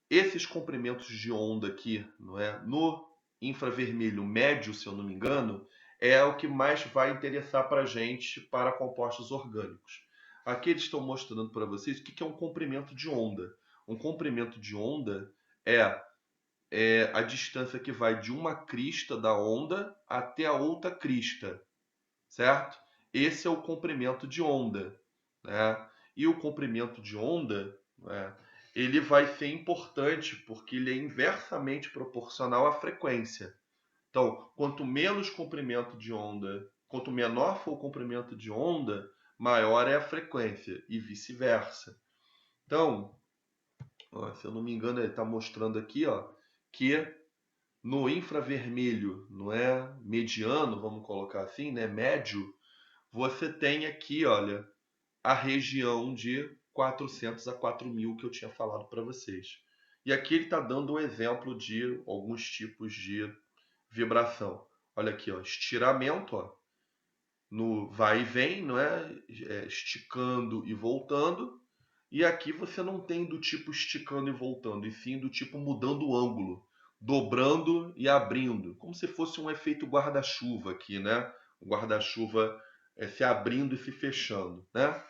Esses comprimentos de onda aqui, não é? No infravermelho médio, se eu não me engano, é o que mais vai interessar para a gente para compostos orgânicos. Aqui eles estão mostrando para vocês o que é um comprimento de onda. Um comprimento de onda é a distância que vai de uma crista da onda até a outra crista, certo? Esse é o comprimento de onda, né? E o comprimento de onda, né, ele vai ser importante porque ele é inversamente proporcional à frequência. Então, quanto menos comprimento de onda, quanto menor for o comprimento de onda, maior é a frequência e vice-versa. Então, ó, se eu não me engano, ele está mostrando aqui, ó, que no infravermelho, não é mediano, vamos colocar assim, né, médio, você tem aqui, olha, a região de 400 a 4.000 que eu tinha falado para vocês. E aqui ele está dando um exemplo de alguns tipos de vibração. Olha aqui, ó, estiramento, ó, no vai e vem, não é? Esticando e voltando. E aqui você não tem do tipo esticando e voltando, e sim do tipo mudando o ângulo, dobrando e abrindo, como se fosse um efeito guarda-chuva aqui, né? O guarda-chuva se abrindo e se fechando, né?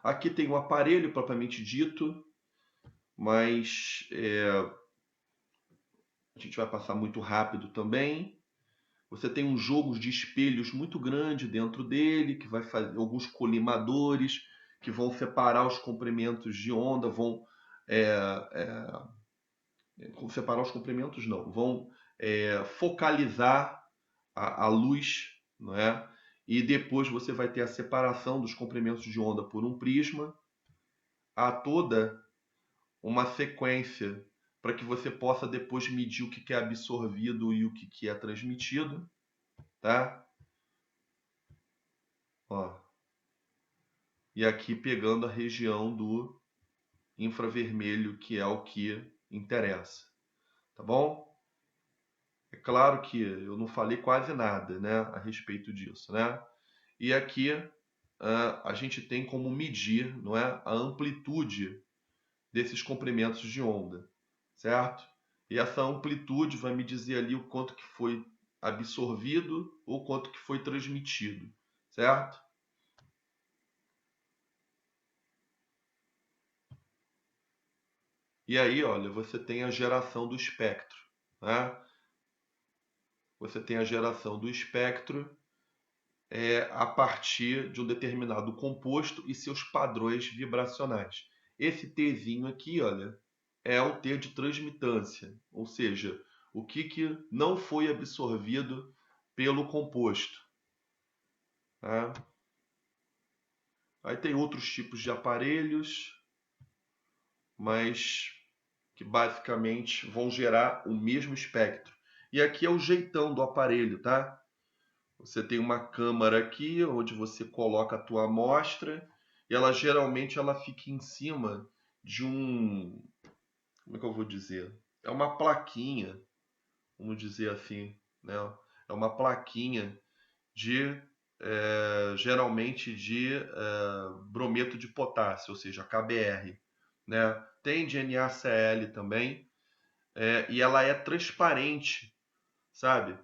Aqui tem o aparelho propriamente dito, mas a gente vai passar muito rápido também. Você tem um jogo de espelhos muito grande dentro dele, que vai fazer alguns colimadores que vão separar os comprimentos de onda, vão separar os comprimentos não, vão focalizar a luz, não é? E depois você vai ter a separação dos comprimentos de onda por um prisma. Há toda uma sequência para que você possa depois medir o que é absorvido e o que é transmitido, tá? Ó. E aqui pegando a região do infravermelho, que é o que interessa, tá bom? É claro que eu não falei quase nada, né, a respeito disso, né? E aqui a gente tem como medir, não é, a amplitude desses comprimentos de onda, certo? E essa amplitude vai me dizer ali o quanto que foi absorvido ou quanto que foi transmitido, certo? E aí, olha, você tem a geração do espectro, né? Você tem a geração do espectro a partir de um determinado composto e seus padrões vibracionais. Esse Tzinho aqui, olha, é o T de transmitância, ou seja, o que não foi absorvido pelo composto. Tá? Aí tem outros tipos de aparelhos, mas que basicamente vão gerar o mesmo espectro. E aqui é o jeitão do aparelho, tá? Você tem uma câmara aqui onde você coloca a tua amostra e ela geralmente fica em cima de um, como é que eu vou dizer? É uma plaquinha, vamos dizer assim, né? É uma plaquinha de geralmente de brometo de potássio, ou seja, KBr, né? Tem de NaCl também, e ela é transparente, sabe?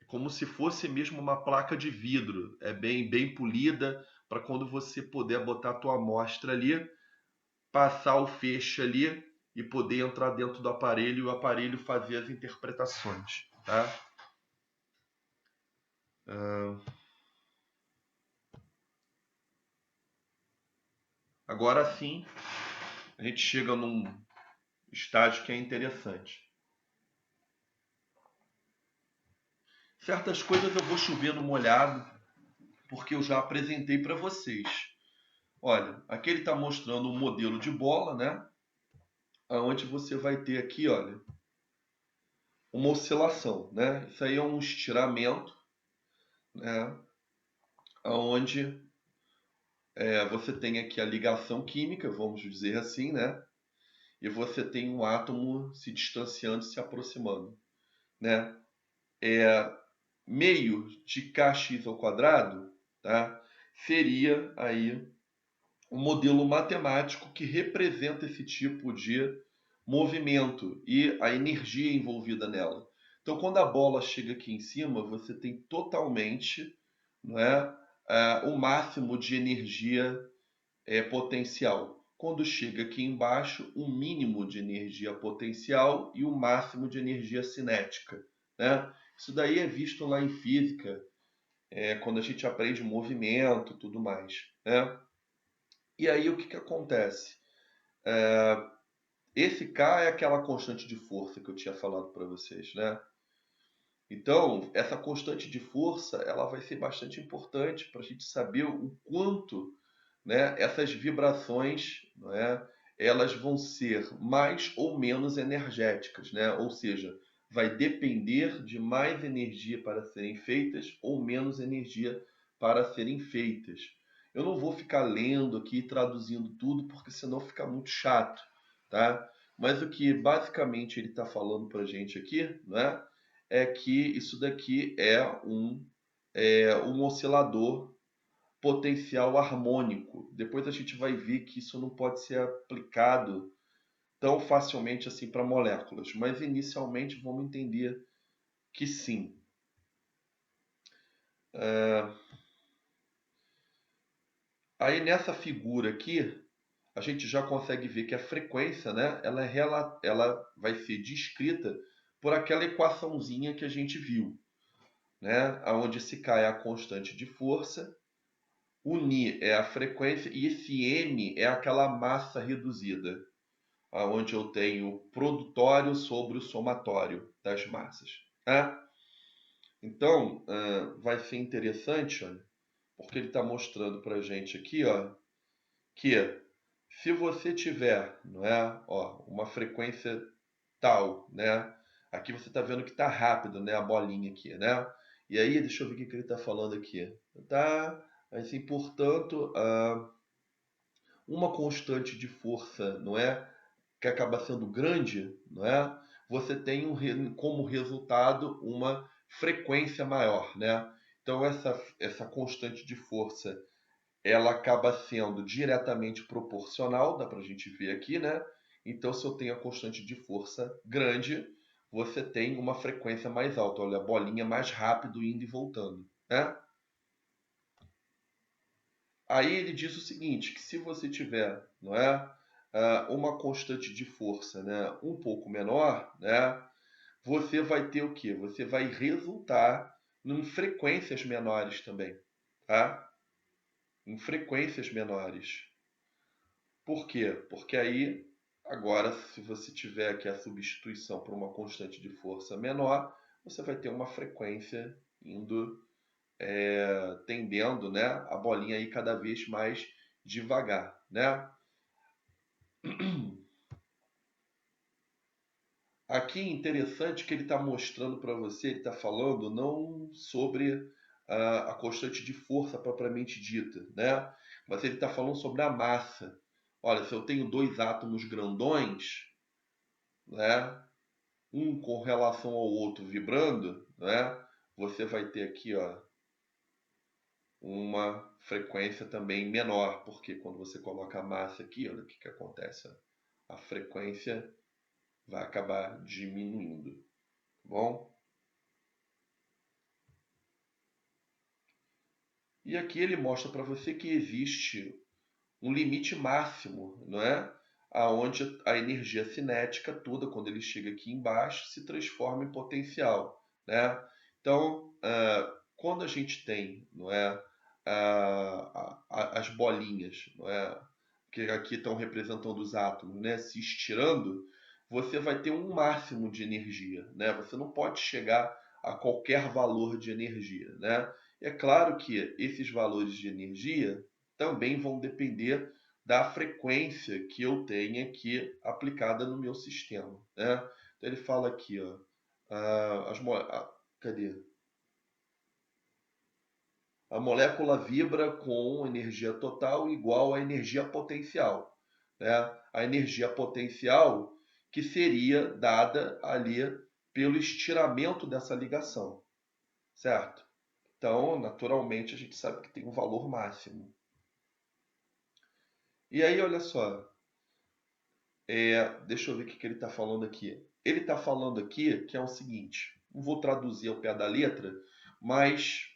Como se fosse mesmo uma placa de vidro, é bem polida para quando você puder botar a tua amostra ali, passar o feixe ali e poder entrar dentro do aparelho e o aparelho fazer as interpretações, tá? Agora sim, a gente chega num estágio que é interessante. Certas coisas eu vou chover no molhado, porque eu já apresentei para vocês. Olha, aqui ele está mostrando um modelo de bola, né? Onde você vai ter aqui, olha, uma oscilação, né? Isso aí é um estiramento, né? Onde você tem aqui a ligação química, vamos dizer assim, né? E você tem um átomo se distanciando, se aproximando, né? meio de kx ao quadrado, tá? Seria aí um modelo matemático que representa esse tipo de movimento e a energia envolvida nela. Então, quando a bola chega aqui em cima, você tem totalmente, não é, o máximo de energia potencial. Quando chega aqui embaixo, o mínimo de energia potencial e o máximo de energia cinética, né? Isso daí é visto lá em física, quando a gente aprende movimento e tudo mais, né? E aí o que, que acontece? Esse K é aquela constante de força que eu tinha falado para vocês, né? Então, essa constante de força, ela vai ser bastante importante para a gente saber o quanto, né, essas vibrações, não é, elas vão ser mais ou menos energéticas, né? Ou seja, vai depender de mais energia para serem feitas ou menos energia para serem feitas. Eu não vou ficar lendo aqui e traduzindo tudo, porque senão fica muito chato, tá? Mas o que basicamente ele está falando para a gente aqui, né, é que isso daqui é um oscilador potencial harmônico. Depois a gente vai ver que isso não pode ser aplicado tão facilmente assim para moléculas, mas inicialmente vamos entender que sim. Aí nessa figura aqui, a gente já consegue ver que a frequência, né, ela vai ser descrita por aquela equaçãozinha que a gente viu, né, onde esse K é a constante de força, o Ni é a frequência e esse M é aquela massa reduzida, onde eu tenho o produtório sobre o somatório das massas. Tá? Então, vai ser interessante, olha, porque ele está mostrando para a gente aqui, ó, que se você tiver, não é, ó, uma frequência tal, né? Aqui você está vendo que está rápido, né? A bolinha aqui, né? E aí, deixa eu ver o que ele está falando aqui. Tá, assim, portanto, uma constante de força, não é, que acaba sendo grande, não é? Você tem como resultado uma frequência maior, né? Então essa constante de força, ela acaba sendo diretamente proporcional, dá para a gente ver aqui, né? Então se eu tenho a constante de força grande, você tem uma frequência mais alta, olha, a bolinha mais rápido indo e voltando, né? Aí ele diz o seguinte, que se você tiver, não é, uma constante de força, né, um pouco menor, né, você vai ter o quê? Você vai resultar em frequências menores também, tá? Em frequências menores. Por quê? Porque aí, agora, se você tiver aqui a substituição por uma constante de força menor, você vai ter uma frequência indo tendendo, né, a bolinha aí cada vez mais devagar, né? Aqui é interessante que ele está mostrando para você, ele está falando não sobre a constante de força propriamente dita, né? Mas ele está falando sobre a massa. Olha, se eu tenho dois átomos grandões, né, um com relação ao outro vibrando, né, você vai ter aqui, ó, uma frequência também menor, porque quando você coloca a massa aqui, olha o que acontece. A frequência vai acabar diminuindo, tá bom? E aqui ele mostra para você que existe um limite máximo, não é? Aonde a energia cinética toda, quando ele chega aqui embaixo, se transforma em potencial, né? Então, quando a gente tem, não é, as bolinhas, não é, que aqui estão representando os átomos, né, se estirando, você vai ter um máximo de energia, né? Você não pode chegar a qualquer valor de energia, né? É claro que esses valores de energia também vão depender da frequência que eu tenha aqui aplicada no meu sistema, né? Então ele fala aqui, ó, cadê? A molécula vibra com energia total igual à energia potencial, né? A energia potencial que seria dada ali pelo estiramento dessa ligação. certo? Então, naturalmente, a gente sabe que tem um valor máximo. E aí, olha só, deixa eu ver o que ele está falando aqui. Ele está falando aqui que é o seguinte, não vou traduzir ao pé da letra, mas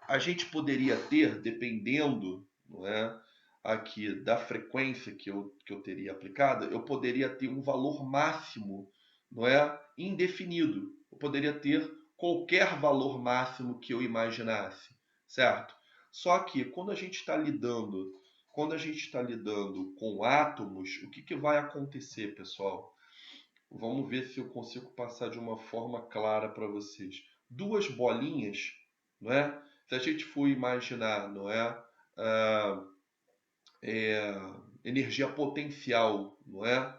a gente poderia ter, dependendo, não é, aqui da frequência que eu teria aplicada, eu poderia ter um valor máximo, não é, indefinido. Eu poderia ter qualquer valor máximo que eu imaginasse, certo? Só que quando a gente está lidando com átomos, o que vai acontecer, pessoal? Vamos ver se eu consigo passar de uma forma clara para vocês. Duas bolinhas, não é? Se a gente for imaginar, não é? Ah, energia potencial, não é?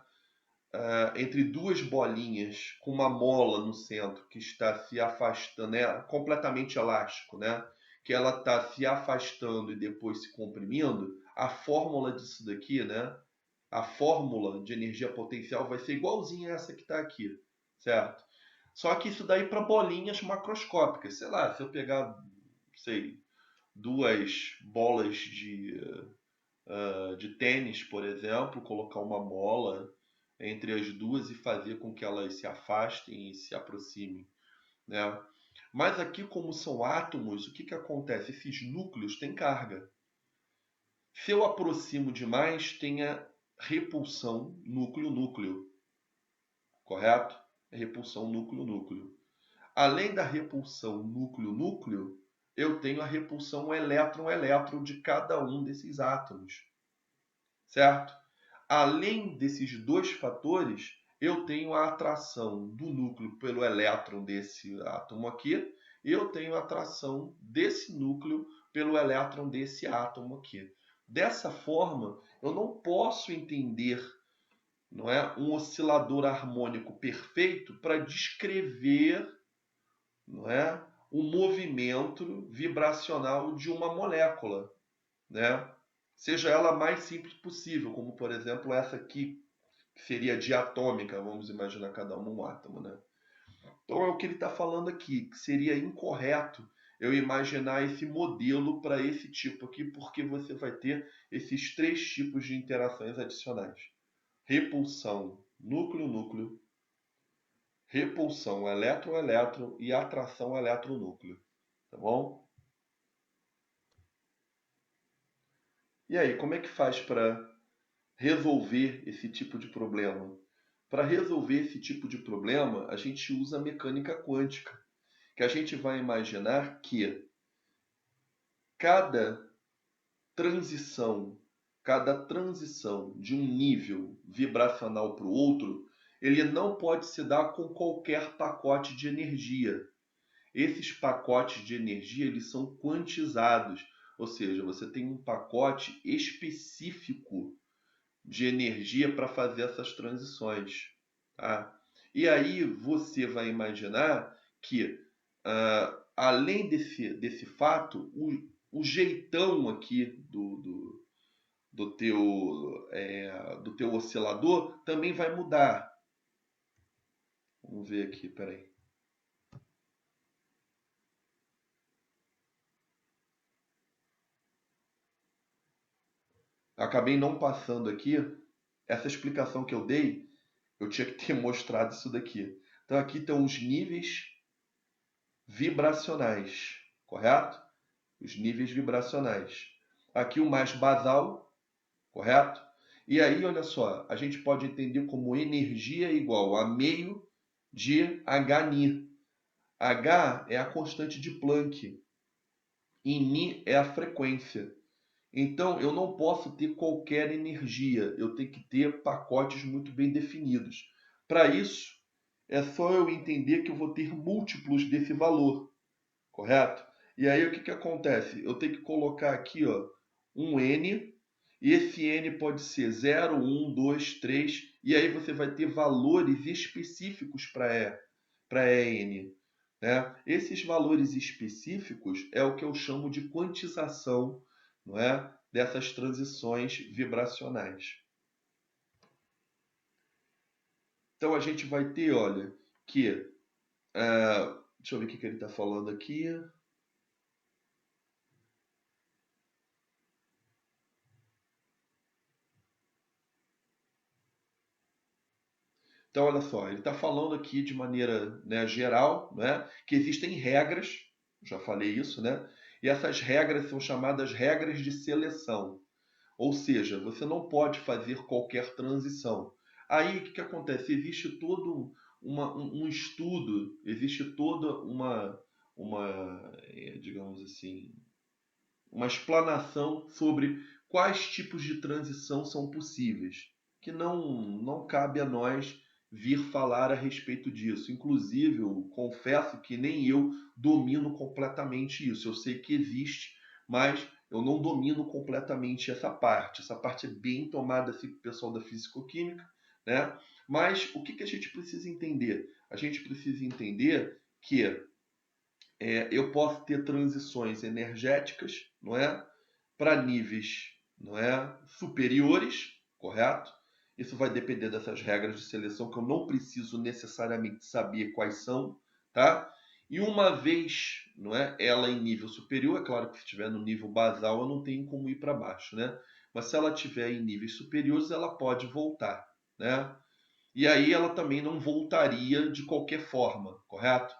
Entre duas bolinhas com uma mola no centro que está se afastando, é completamente elástico, né? Que ela está se afastando e depois se comprimindo, a fórmula disso daqui, né? A fórmula de energia potencial vai ser igualzinha a essa que está aqui, certo? Só que isso daí para bolinhas macroscópicas, sei lá, se eu pegar, sei, duas bolas de tênis, por exemplo, colocar uma mola entre as duas e fazer com que elas se afastem e se aproximem, né? Mas aqui, como são átomos, o que acontece? Esses núcleos têm carga. Se eu aproximo demais, tem a repulsão núcleo-núcleo, correto? Repulsão núcleo-núcleo. Além da repulsão núcleo-núcleo, eu tenho a repulsão elétron-elétron de cada um desses átomos, certo? Além desses dois fatores, eu tenho a atração do núcleo pelo elétron desse átomo aqui, e eu tenho a atração desse núcleo pelo elétron desse átomo aqui. Dessa forma, eu não posso entender, não é, um oscilador harmônico perfeito para descrever, não é, o movimento vibracional de uma molécula, né? Seja ela mais simples possível, como por exemplo essa aqui, que seria diatômica, vamos imaginar cada um átomo, né? Então é o que ele está falando aqui, que seria incorreto eu imaginar esse modelo para esse tipo aqui, porque você vai ter esses três tipos de interações adicionais. Repulsão núcleo-núcleo, repulsão elétron-elétron e atração elétron-núcleo. Tá bom? E aí, como é que faz para resolver esse tipo de problema? Para resolver esse tipo de problema, a gente usa a mecânica quântica, que a gente vai imaginar que cada transição, cada transição de um nível vibracional para o outro, ele não pode se dar com qualquer pacote de energia. Esses pacotes de energia eles são quantizados, ou seja, você tem um pacote específico de energia para fazer essas transições. Tá? E aí você vai imaginar que, além desse fato, o jeitão aqui do teu oscilador também vai mudar. Vamos ver aqui, peraí. Acabei não passando aqui. Essa explicação que eu dei, eu tinha que ter mostrado isso daqui. Então aqui estão os níveis vibracionais, correto? Os níveis vibracionais. Aqui o mais basal, correto? E aí, olha só, a gente pode entender como energia igual a meio de Hν. H é a constante de Planck e μ é a frequência. Então, eu não posso ter qualquer energia, eu tenho que ter pacotes muito bem definidos. Para isso, é só eu entender que eu vou ter múltiplos desse valor, correto? E aí, o que acontece? Eu tenho que colocar aqui ó, um N, e esse N pode ser 0, 1, 2, 3, e aí você vai ter valores específicos para EN. Né? Esses valores específicos é o que eu chamo de quantização, não é? Dessas transições vibracionais. Então a gente vai ter, olha, que Deixa eu ver o que ele está falando aqui. Então, olha só, ele está falando aqui de maneira, né, geral, né, que existem regras, já falei isso, né? E essas regras são chamadas regras de seleção. Ou seja, você não pode fazer qualquer transição. Aí, o que acontece? Existe todo um estudo, existe toda digamos assim, uma explanação sobre quais tipos de transição são possíveis, que não cabe a nós vir falar a respeito disso. Inclusive, eu confesso que nem eu domino completamente isso. Eu sei que existe, mas eu não domino completamente essa parte. Essa parte é bem tomada assim pelo pessoal da fisicoquímica, né? Mas o que a gente precisa entender? A gente precisa entender que eu posso ter transições energéticas, não é, para níveis, não é, superiores, correto? Isso vai depender dessas regras de seleção que eu não preciso necessariamente saber quais são, tá? E uma vez, não é, ela em nível superior, é claro que se estiver no nível basal eu não tenho como ir para baixo, né? Mas se ela estiver em níveis superiores, ela pode voltar, né? E aí ela também não voltaria de qualquer forma, correto?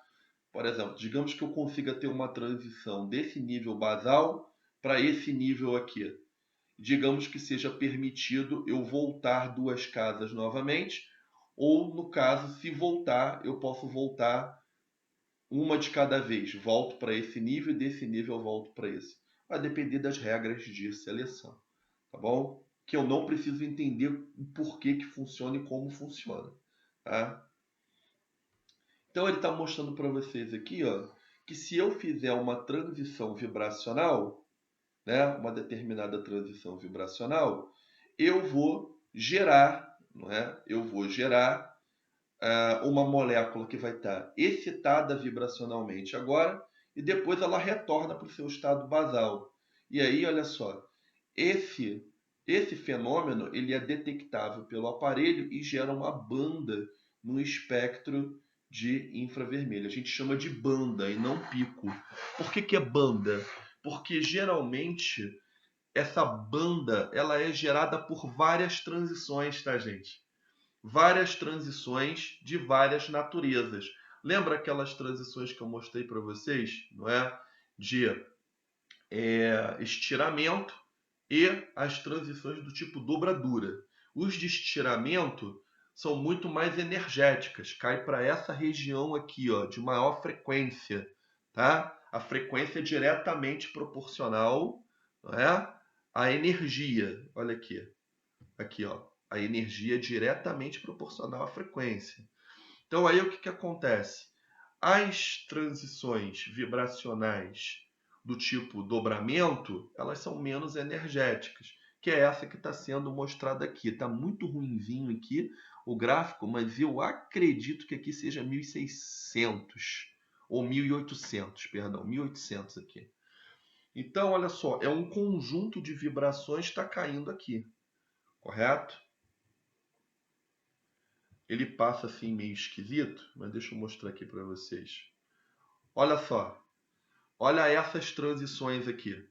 Por exemplo, digamos que eu consiga ter uma transição desse nível basal para esse nível aqui. Digamos que seja permitido eu voltar duas casas novamente, ou no caso, se voltar, eu posso voltar uma de cada vez. Volto para esse nível e desse nível eu volto para esse. Vai depender das regras de seleção, tá bom? Que eu não preciso entender o porquê que funciona e como funciona, tá? Então ele está mostrando para vocês aqui, ó, que se eu fizer uma transição vibracional, né, uma determinada transição vibracional, eu vou gerar, não é? Eu vou gerar uma molécula que vai estar excitada vibracionalmente agora e depois ela retorna para o seu estado basal. E aí, olha só, esse fenômeno ele é detectável pelo aparelho e gera uma banda no espectro de infravermelho. A gente chama de banda e não pico. Por que é banda? Porque geralmente essa banda ela é gerada por várias transições, tá, gente? Várias transições de várias naturezas. Lembra aquelas transições que eu mostrei para vocês, não é? De estiramento e as transições do tipo dobradura. Os de estiramento são muito mais energéticas, cai para essa região aqui, ó, de maior frequência, tá? A frequência é diretamente proporcional, não é? À energia. Olha aqui, ó, a energia é diretamente proporcional à frequência. Então aí o que acontece? As transições vibracionais do tipo dobramento, elas são menos energéticas, que é essa que está sendo mostrada aqui. Está muito ruinzinho aqui o gráfico, mas eu acredito que aqui seja 1600, ou 1800, perdão, 1800 aqui. Então, olha só, é um conjunto de vibrações que está caindo aqui, correto? Ele passa assim meio esquisito, mas deixa eu mostrar aqui para vocês. Olha só, olha essas transições aqui.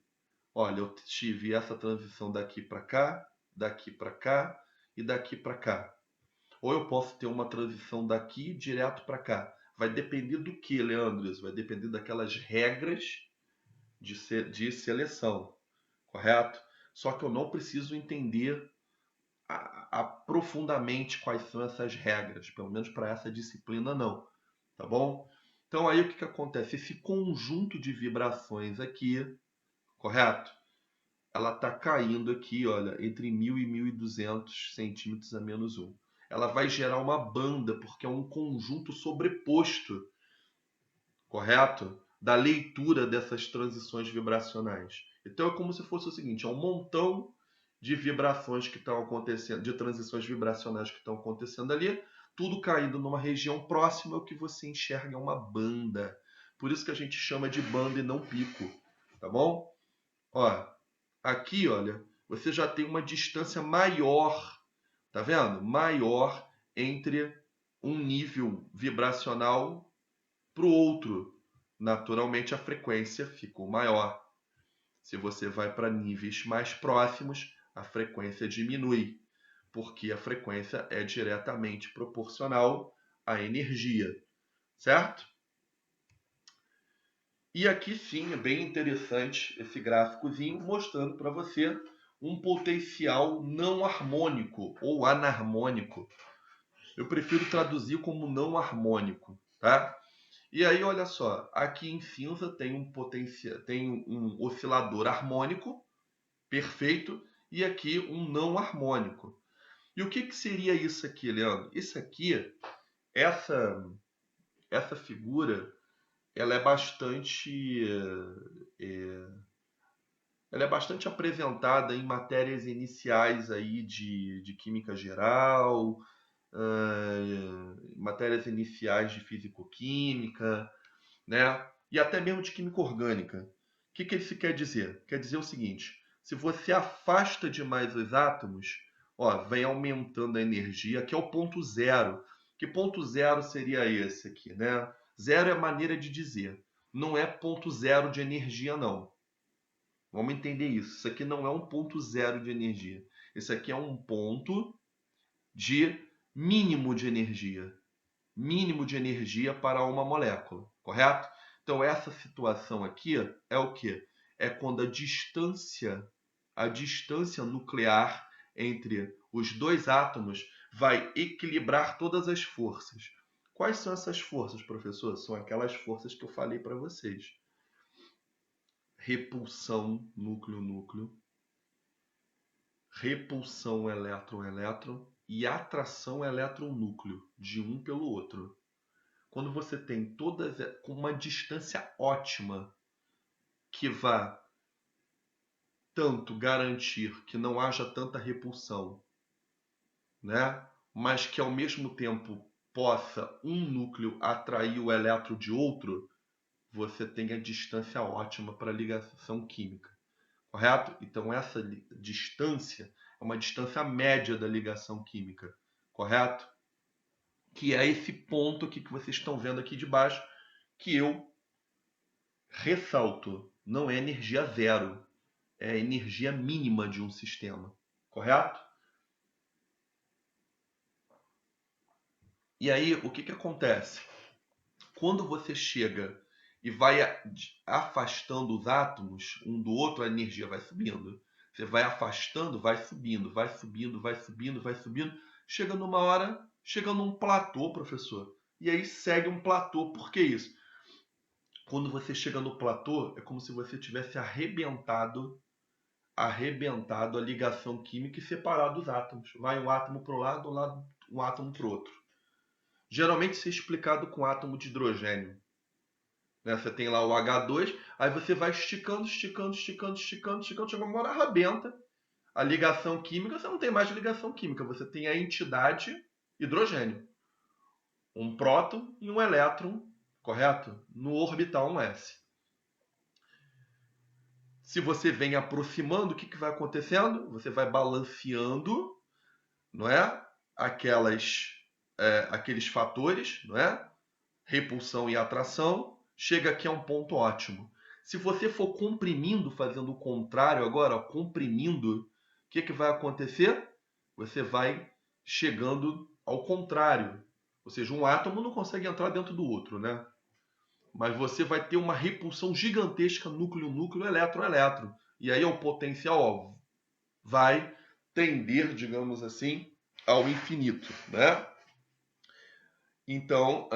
Olha, eu tive essa transição daqui para cá e daqui para cá. Ou eu posso ter uma transição daqui direto para cá. Vai depender do que, Leandro? Isso vai depender daquelas regras de seleção, correto? Só que eu não preciso entender profundamente quais são essas regras, pelo menos para essa disciplina não, tá bom? Então aí o que acontece? Esse conjunto de vibrações aqui, correto? Ela está caindo aqui, olha, entre 1000 e 1200 centímetros a menos 1. Ela vai gerar uma banda, porque é um conjunto sobreposto, correto? Da leitura dessas transições vibracionais. Então é como se fosse o seguinte, é um montão de vibrações que estão acontecendo, de transições vibracionais que estão acontecendo ali, tudo caindo numa região próxima, o que você enxerga é uma banda. Por isso que a gente chama de banda e não pico, tá bom? Ó, aqui, olha, você já tem uma distância maior, tá vendo? Maior entre um nível vibracional para o outro. Naturalmente, a frequência ficou maior. Se você vai para níveis mais próximos, a frequência diminui, porque a frequência é diretamente proporcional à energia, certo? E aqui sim é bem interessante esse gráficozinho mostrando para você um potencial não harmônico ou anarmônico. Eu prefiro traduzir como não harmônico, tá? E aí, olha só, aqui em cinza tem um oscilador harmônico, perfeito, e aqui um não harmônico. E o que seria isso aqui, Leandro? Isso aqui, essa figura, ela é bastante apresentada em matérias iniciais aí de química geral, matérias iniciais de físico-química, né? E até mesmo de química orgânica. O que isso quer dizer? Quer dizer o seguinte: se você afasta demais os átomos, ó, vem aumentando a energia, que é o ponto zero. Que ponto zero seria esse aqui, né? Zero é a maneira de dizer. Não é ponto zero de energia, não. Vamos entender isso. Isso aqui não é um ponto zero de energia. Isso aqui é um ponto de mínimo de energia. Mínimo de energia para uma molécula, correto? Então essa situação aqui é o quê? É quando a distância nuclear entre os dois átomos vai equilibrar todas as forças. Quais são essas forças, professor? São aquelas forças que eu falei para vocês. Repulsão núcleo-núcleo, repulsão elétron-elétron e atração elétron-núcleo de um pelo outro. Quando você tem todas com uma distância ótima que vá tanto garantir que não haja tanta repulsão, né? Mas que ao mesmo tempo possa um núcleo atrair o elétron de outro, você tem a distância ótima para a ligação química, correto? Então essa distância é uma distância média da ligação química, correto? Que é esse ponto aqui que vocês estão vendo aqui de baixo, que eu ressalto, não é energia zero, é a energia mínima de um sistema, correto? E aí, o que acontece? Quando você chega e vai afastando os átomos um do outro, a energia vai subindo. Você vai afastando, vai subindo, vai subindo, vai subindo, vai subindo. Chega numa hora, chega num platô, professor. E aí segue um platô. Por que isso? Quando você chega no platô, é como se você tivesse arrebentado a ligação química e separado os átomos. Vai um átomo para um lado, um átomo para o outro. Geralmente isso é explicado com átomo de hidrogênio. Né? Você tem lá o H2, aí você vai esticando, chega uma hora arrebenta a ligação química, você não tem mais ligação química, você tem a entidade hidrogênio. Um próton e um elétron, correto? No orbital 1s. Se você vem aproximando, o que vai acontecendo? Você vai balanceando, não é? Aqueles fatores, não é? Repulsão e atração, chega aqui a um ponto ótimo. Se você for comprimindo, fazendo o contrário agora, comprimindo, o que vai acontecer? Você vai chegando ao contrário. Ou seja, um átomo não consegue entrar dentro do outro, né? Mas você vai ter uma repulsão gigantesca núcleo-núcleo, elétron-elétron. E aí o potencial vai tender, digamos assim, ao infinito, né? Então,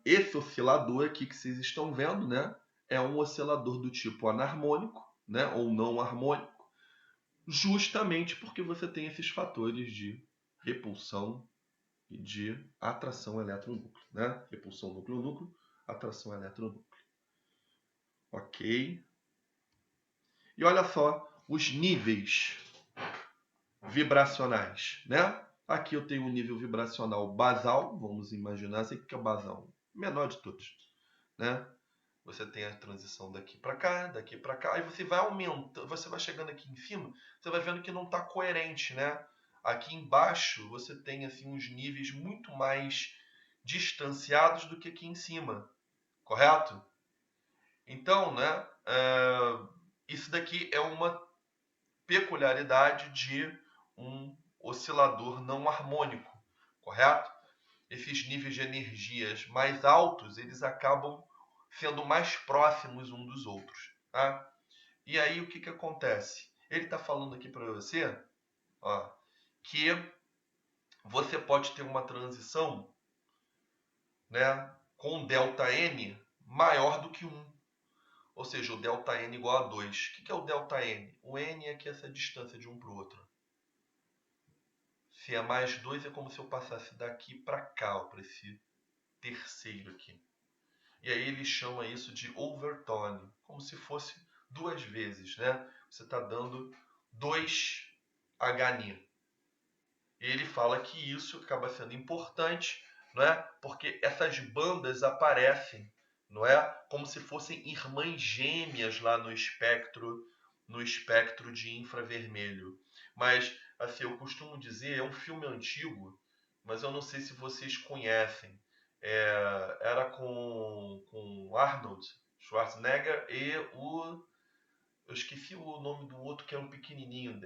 esse oscilador aqui que vocês estão vendo, né, é um oscilador do tipo anarmônico, né, ou não harmônico, justamente porque você tem esses fatores de repulsão e de atração elétron-núcleo, né? Repulsão núcleo-núcleo, atração elétron-núcleo. Ok? E olha só os níveis vibracionais, né? Aqui eu tenho um nível vibracional basal, vamos imaginar, sei que é o basal, menor de todos, né? Você tem a transição daqui para cá, e você vai aumentando, você vai chegando aqui em cima, você vai vendo que não está coerente, né? Aqui embaixo você tem assim uns níveis muito mais distanciados do que aqui em cima, correto? Então, né, isso daqui é uma peculiaridade de um oscilador não harmônico, correto? Esses níveis de energias mais altos, eles acabam sendo mais próximos uns dos outros, tá? E aí o que acontece? Ele está falando aqui para você, ó, que você pode ter uma transição, né, com ΔN maior do que 1. Ou seja, o ΔN igual a 2. O que é o ΔN? O N é aqui essa distância de um para o outro. Se é mais 2, é como se eu passasse daqui para cá, para esse terceiro aqui. E aí ele chama isso de overtone, como se fosse 2 vezes, né? Você está dando 2 HN. E ele fala que isso acaba sendo importante, não é? Porque essas bandas aparecem, não é? Como se fossem irmãs gêmeas lá no espectro de infravermelho. Mas, assim, eu costumo dizer, é um filme antigo, mas eu não sei se vocês conhecem. Era com Arnold Schwarzenegger e eu esqueci o nome do outro que é um pequenininho,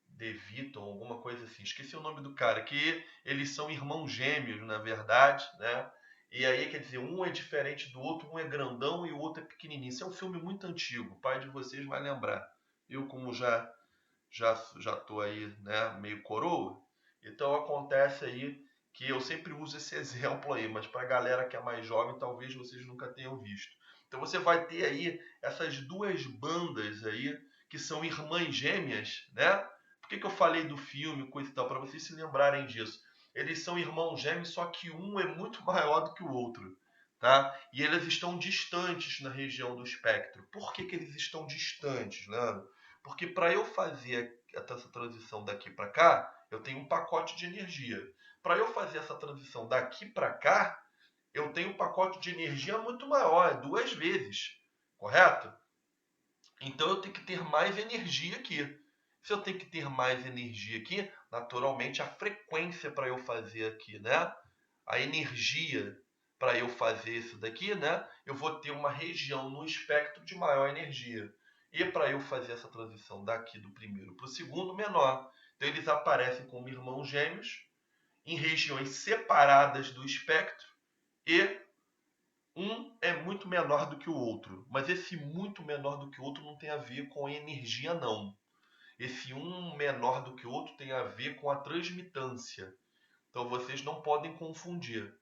De Vito, alguma coisa assim. Esqueci o nome do cara, que eles são irmãos gêmeos, na verdade, né? E aí, quer dizer, um é diferente do outro, um é grandão e o outro é pequenininho. Isso é um filme muito antigo, o pai de vocês vai lembrar. Eu, como já tô aí, né, meio coroa, então acontece aí que eu sempre uso esse exemplo aí, mas para a galera que é mais jovem, talvez vocês nunca tenham visto. Então você vai ter aí essas duas bandas aí, que são irmãs gêmeas, né? Por que eu falei do filme, coisa e tal? Para vocês se lembrarem disso. Eles são irmãos gêmeos, só que um é muito maior do que o outro, tá? E eles estão distantes na região do espectro. Por que eles estão distantes, Leandro? Porque para eu fazer essa transição daqui para cá, eu tenho um pacote de energia. Para eu fazer essa transição daqui para cá, eu tenho um pacote de energia muito maior, 2 vezes, correto? Então eu tenho que ter mais energia aqui. Se eu tenho que ter mais energia aqui, naturalmente a frequência para eu fazer aqui, né? A energia para eu fazer isso daqui, né? Eu vou ter uma região no espectro de maior energia. E para eu fazer essa transição daqui do primeiro para o segundo, menor. Então eles aparecem como irmãos gêmeos em regiões separadas do espectro e um é muito menor do que o outro. Mas esse muito menor do que o outro não tem a ver com energia, não. Esse um menor do que o outro tem a ver com a transmitância. Então vocês não podem confundir.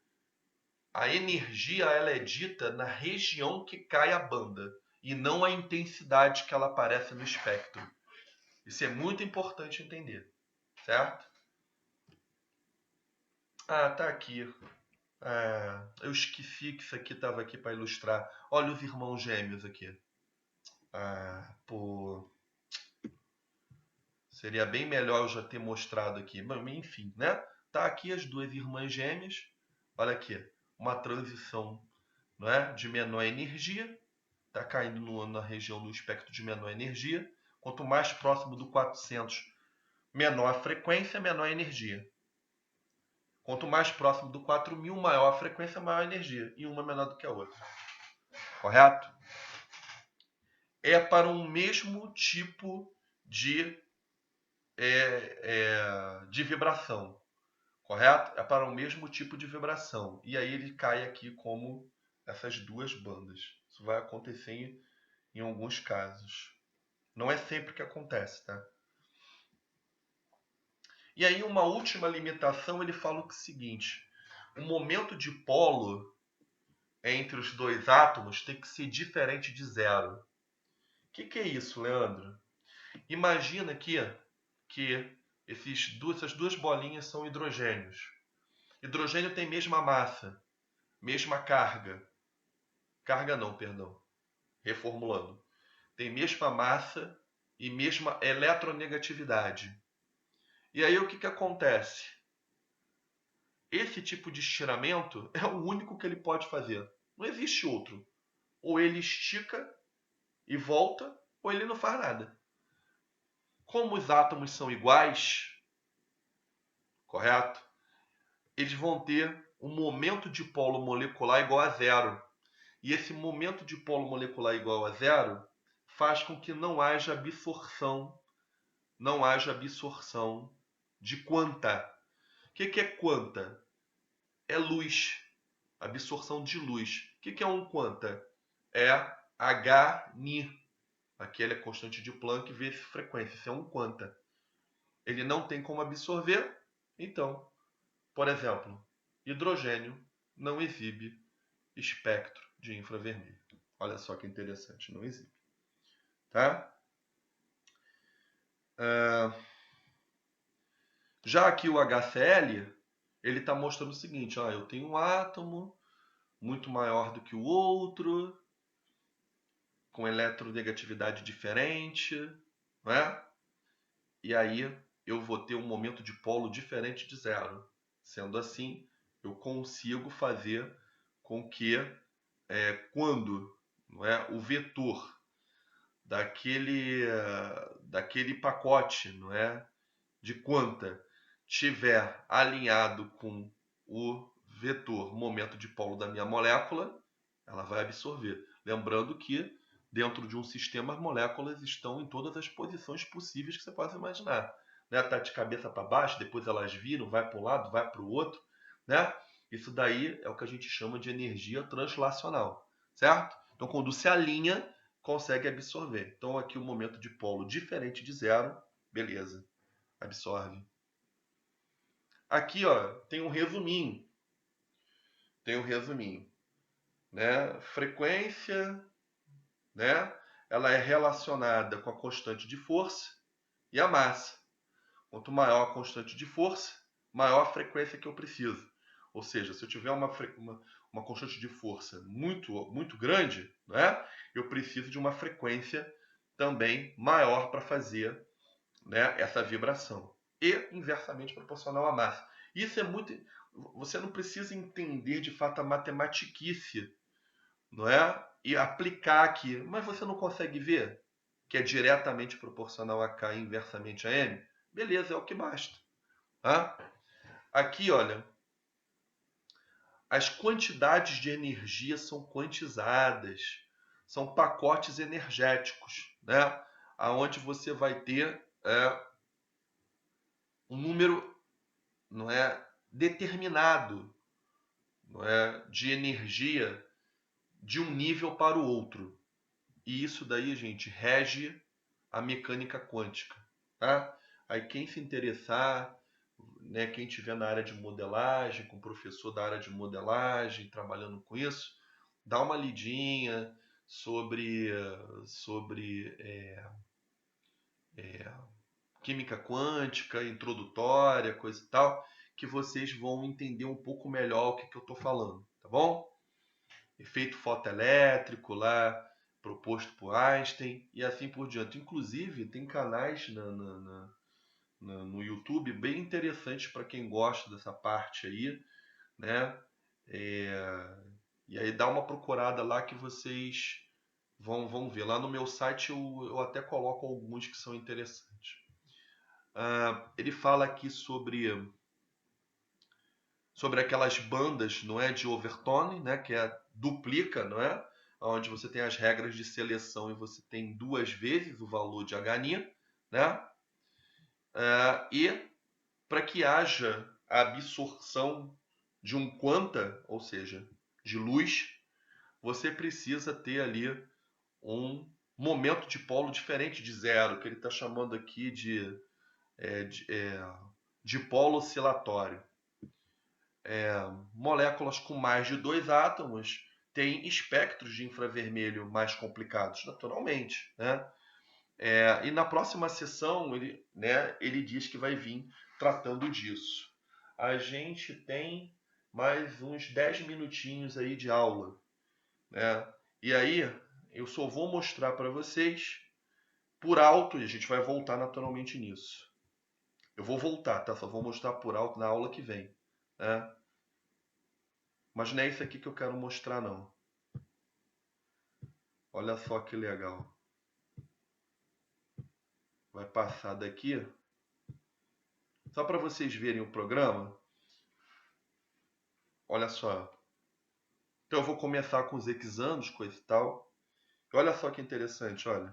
A energia ela é dita na região que cai a banda e não a intensidade que ela aparece no espectro. Isso é muito importante entender, certo? Ah, tá aqui. Eu esqueci que isso aqui estava aqui para ilustrar. Olha os irmãos gêmeos aqui. Pô. Seria bem melhor eu já ter mostrado aqui. Mas, enfim, né? Tá aqui as duas irmãs gêmeas. Olha aqui. Uma transição, não é? De menor energia. Tá caindo na região do espectro de menor energia. Quanto mais próximo do 400, menor a frequência, menor a energia. Quanto mais próximo do 4000, maior a frequência, maior a energia. E uma menor do que a outra. Correto? É para um mesmo tipo de vibração. Correto? É para o mesmo tipo de vibração. E aí ele cai aqui como essas duas bandas. Isso vai acontecer em alguns casos. Não é sempre que acontece, tá? E aí uma última limitação, ele fala o seguinte: o momento de polo entre os dois átomos tem que ser diferente de zero. O que é isso, Leandro? Imagina aqui que essas duas bolinhas são hidrogênios. Hidrogênio tem mesma massa, mesma carga. Carga não, perdão. Reformulando. Tem mesma massa e mesma eletronegatividade. E aí o que acontece? Esse tipo de estiramento é o único que ele pode fazer. Não existe outro. Ou ele estica e volta, ou ele não faz nada. Como os átomos são iguais, correto? Eles vão ter um momento de polo molecular igual a zero. E esse momento de polo molecular igual a zero faz com que não haja absorção de quanta. O que é quanta? É luz, absorção de luz. O que é um quanta? É H-ni. Aquele é constante de Planck vezes frequência. Isso é um quanta. Ele não tem como absorver, então, por exemplo, hidrogênio não exibe espectro de infravermelho. Olha só que interessante, não exibe. Tá? Já aqui o HCl, ele está mostrando o seguinte, ó, eu tenho um átomo muito maior do que o outro, com eletronegatividade diferente, não é? E aí eu vou ter um momento de polo diferente de zero. Sendo assim, eu consigo fazer com que quando, não é, o vetor daquele pacote, não é, de quanta tiver alinhado com o vetor momento de polo da minha molécula, ela vai absorver. Lembrando que dentro de um sistema as moléculas estão em todas as posições possíveis que você possa imaginar. Né? Tá de cabeça para baixo, depois elas viram, vai para um lado, vai para o outro, né? Isso daí é o que a gente chama de energia translacional, certo? Então quando se alinha, consegue absorver. Então aqui o momento de polo diferente de zero, beleza, absorve. Aqui, ó, tem um resuminho. Né? Frequência, né? Ela é relacionada com a constante de força e a massa. Quanto maior a constante de força, maior a frequência que eu preciso. Ou seja, se eu tiver uma constante de força muito grande, né? Eu preciso de uma frequência também maior para fazer, né, essa vibração. E inversamente proporcional à massa. Isso é muito... Você não precisa entender de fato a matematiquice, não é? E aplicar aqui. Mas você não consegue ver que é diretamente proporcional a K e inversamente a M? Beleza, é o que basta. Tá? Aqui, olha, as quantidades de energia são quantizadas. São pacotes energéticos, né? Onde você vai ter um número, não é, determinado, não é, de energia de um nível para o outro. E isso daí, gente, rege a mecânica quântica. Tá? Aí quem se interessar, né, quem estiver na área de modelagem, com o professor da área de modelagem, trabalhando com isso, dá uma lidinha sobre química quântica, introdutória, coisa e tal, que vocês vão entender um pouco melhor o que eu estou falando, tá bom? Efeito fotoelétrico lá, proposto por Einstein e assim por diante. Inclusive, tem canais no YouTube bem interessantes para quem gosta dessa parte aí, né? E aí dá uma procurada lá que vocês vão ver. Lá no meu site eu até coloco alguns que são interessantes. Ele fala aqui sobre aquelas bandas, não é, de overtone, né, que é duplica, não é, onde você tem as regras de seleção e você tem duas vezes o valor de H-ni, né, e para que haja a absorção de um quanta, ou seja, de luz, você precisa ter ali um momento de polo diferente de zero, que ele está chamando aqui de dipolo oscilatório. Moléculas com mais de 2 átomos têm espectros de infravermelho mais complicados, naturalmente, né? E na próxima sessão ele diz que vai vir tratando disso. A gente tem mais uns 10 minutinhos aí de aula, né? E aí eu só vou mostrar para vocês por alto, e a gente vai voltar naturalmente nisso. Eu vou voltar, tá? Só vou mostrar por alto na aula que vem, né? Mas não é isso aqui que eu quero mostrar, não. Olha só que legal. Vai passar daqui. Só para vocês verem o programa. Olha só. Então eu vou começar com os hexanos, coisa e tal. Olha só que interessante, olha.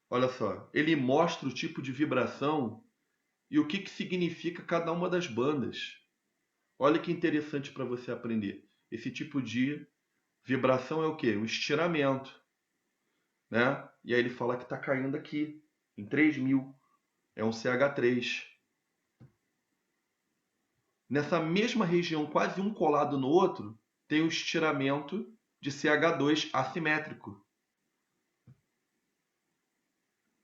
Olha só, ele mostra o tipo de vibração e o que significa cada uma das bandas. Olha que interessante para você aprender. Esse tipo de vibração é o quê? Um estiramento, né? E aí ele fala que está caindo aqui, em 3000. É um CH3. Nessa mesma região, quase um colado no outro, tem o estiramento de CH2 assimétrico.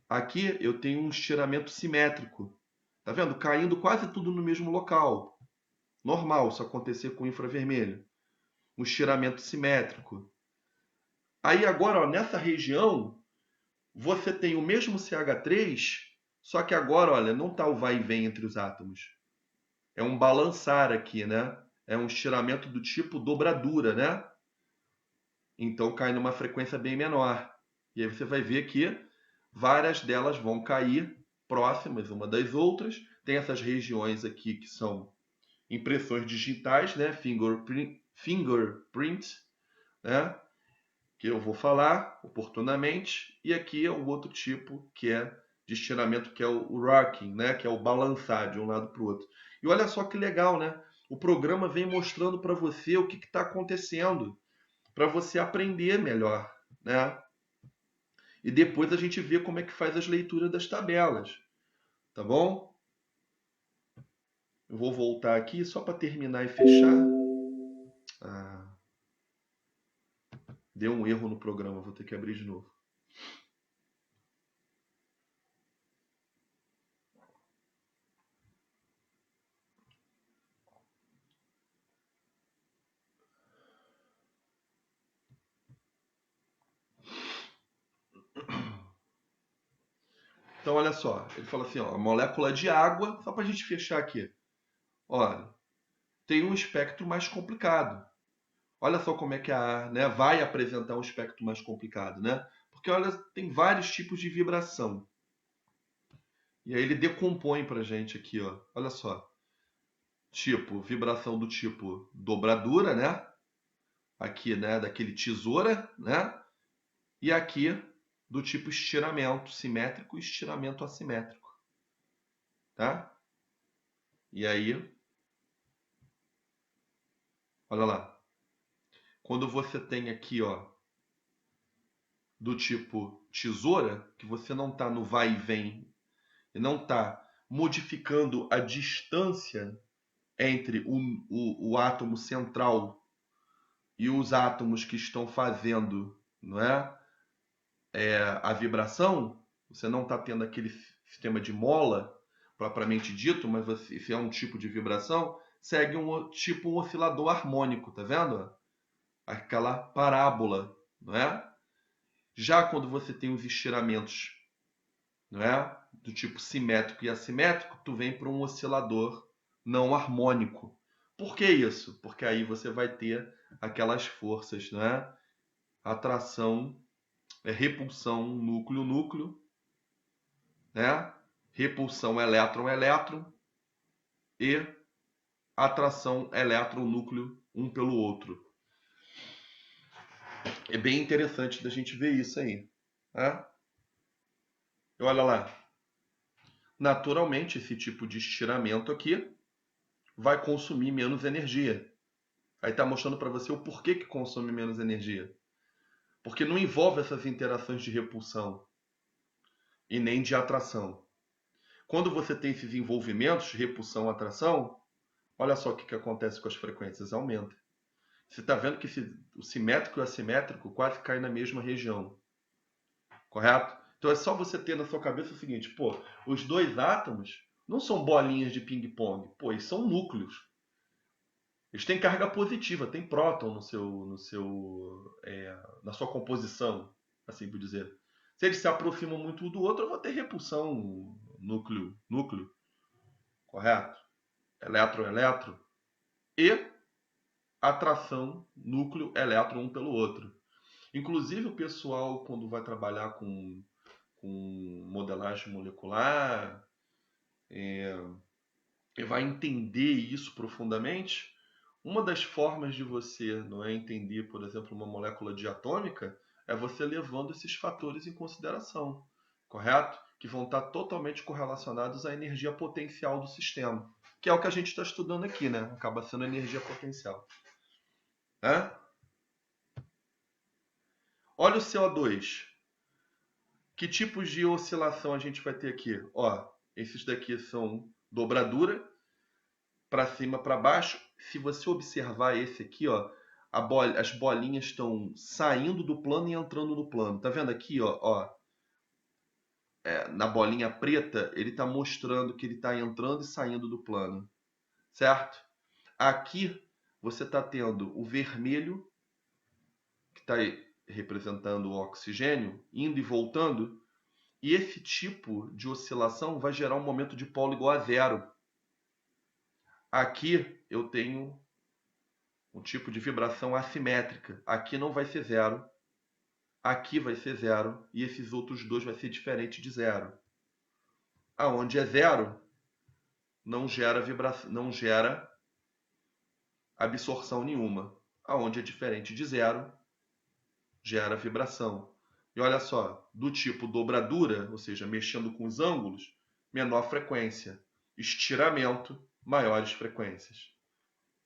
Aqui eu tenho um estiramento simétrico. Tá vendo? Caindo quase tudo no mesmo local. Normal isso acontecer com infravermelho. Um estiramento simétrico. Aí agora, ó, nessa região, você tem o mesmo CH3, só que agora, olha, não está o vai e vem entre os átomos. É um balançar aqui, né? É um estiramento do tipo dobradura, né? Então cai numa frequência bem menor. E aí você vai ver que várias delas vão cair próximas uma das outras. Tem essas regiões aqui que são impressões digitais, né? Fingerprint, né? Que eu vou falar oportunamente. E aqui é o outro tipo que é de estiramento, que é o rocking, né? Que é o balançar de um lado para o outro. E olha só que legal, né? O programa vem mostrando para você o que está acontecendo, para você aprender melhor, né? E depois a gente vê como é que faz as leituras das tabelas, tá bom? Eu vou voltar aqui só para terminar e fechar. Ah, deu um erro no programa, vou ter que abrir de novo. Então, olha só, ele fala assim, ó, a molécula de água, só para a gente fechar aqui. Olha, tem um espectro mais complicado. Olha só como é que a ar, né, vai apresentar um espectro mais complicado, né? Porque olha, tem vários tipos de vibração. E aí ele decompõe para a gente aqui, ó. Olha só. Tipo, vibração do tipo dobradura, né? Aqui, né, daquele tesoura, né? E aqui do tipo estiramento simétrico e estiramento assimétrico, tá? E aí, olha lá. Quando você tem aqui, ó, do tipo tesoura, que você não está no vai e vem e não está modificando a distância entre o átomo central e os átomos que estão fazendo, não é, a vibração, você não está tendo aquele sistema de mola propriamente dito, mas se é um tipo de vibração, segue tipo um oscilador harmônico, tá vendo? Aquela parábola, não é? Já quando você tem os estiramentos, não é, do tipo simétrico e assimétrico, tu vem para um oscilador não harmônico. Por que isso? Porque aí você vai ter aquelas forças, né? Atração, repulsão núcleo-núcleo, né? Repulsão elétron-elétron e atração elétron-núcleo um pelo outro. É bem interessante da gente ver isso aí, né? E olha lá. Naturalmente, esse tipo de estiramento aqui vai consumir menos energia. Aí está mostrando para você o porquê que consome menos energia. Porque não envolve essas interações de repulsão e nem de atração. Quando você tem esses envolvimentos de repulsão e atração, olha só o que acontece com as frequências, aumenta. Você está vendo que o simétrico e o assimétrico quase caem na mesma região. Correto? Então é só você ter na sua cabeça o seguinte, pô, os dois átomos não são bolinhas de ping-pong, pô, eles são núcleos. Eles têm carga positiva, tem próton na sua composição, assim por dizer. Se eles se aproximam muito um do outro, eu vou ter repulsão núcleo, correto? Elétron, e atração núcleo-elétron um pelo outro. Inclusive o pessoal, quando vai trabalhar com modelagem molecular, e vai entender isso profundamente, uma das formas de você não é entender, por exemplo, uma molécula diatômica é você levando esses fatores em consideração, correto? Que vão estar totalmente correlacionados à energia potencial do sistema, que é o que a gente está estudando aqui, né? Acaba sendo energia potencial. Olha o CO2. Que tipos de oscilação a gente vai ter aqui? Ó, esses daqui são dobradura, para cima, para baixo. Se você observar esse aqui, ó, as bolinhas estão saindo do plano e entrando no plano. Tá vendo aqui, ó, na bolinha preta, ele está mostrando que ele está entrando e saindo do plano, certo? Aqui você está tendo o vermelho, que está representando o oxigênio, indo e voltando, e esse tipo de oscilação vai gerar um momento de polo igual a zero. Aqui eu tenho um tipo de vibração assimétrica. Aqui não vai ser zero, aqui vai ser zero, e esses outros dois vai ser diferente de zero. Aonde é zero, não gera vibração, não gera absorção nenhuma. Aonde é diferente de zero, gera vibração. E olha só, do tipo dobradura, ou seja, mexendo com os ângulos, menor frequência. Estiramento, maiores frequências.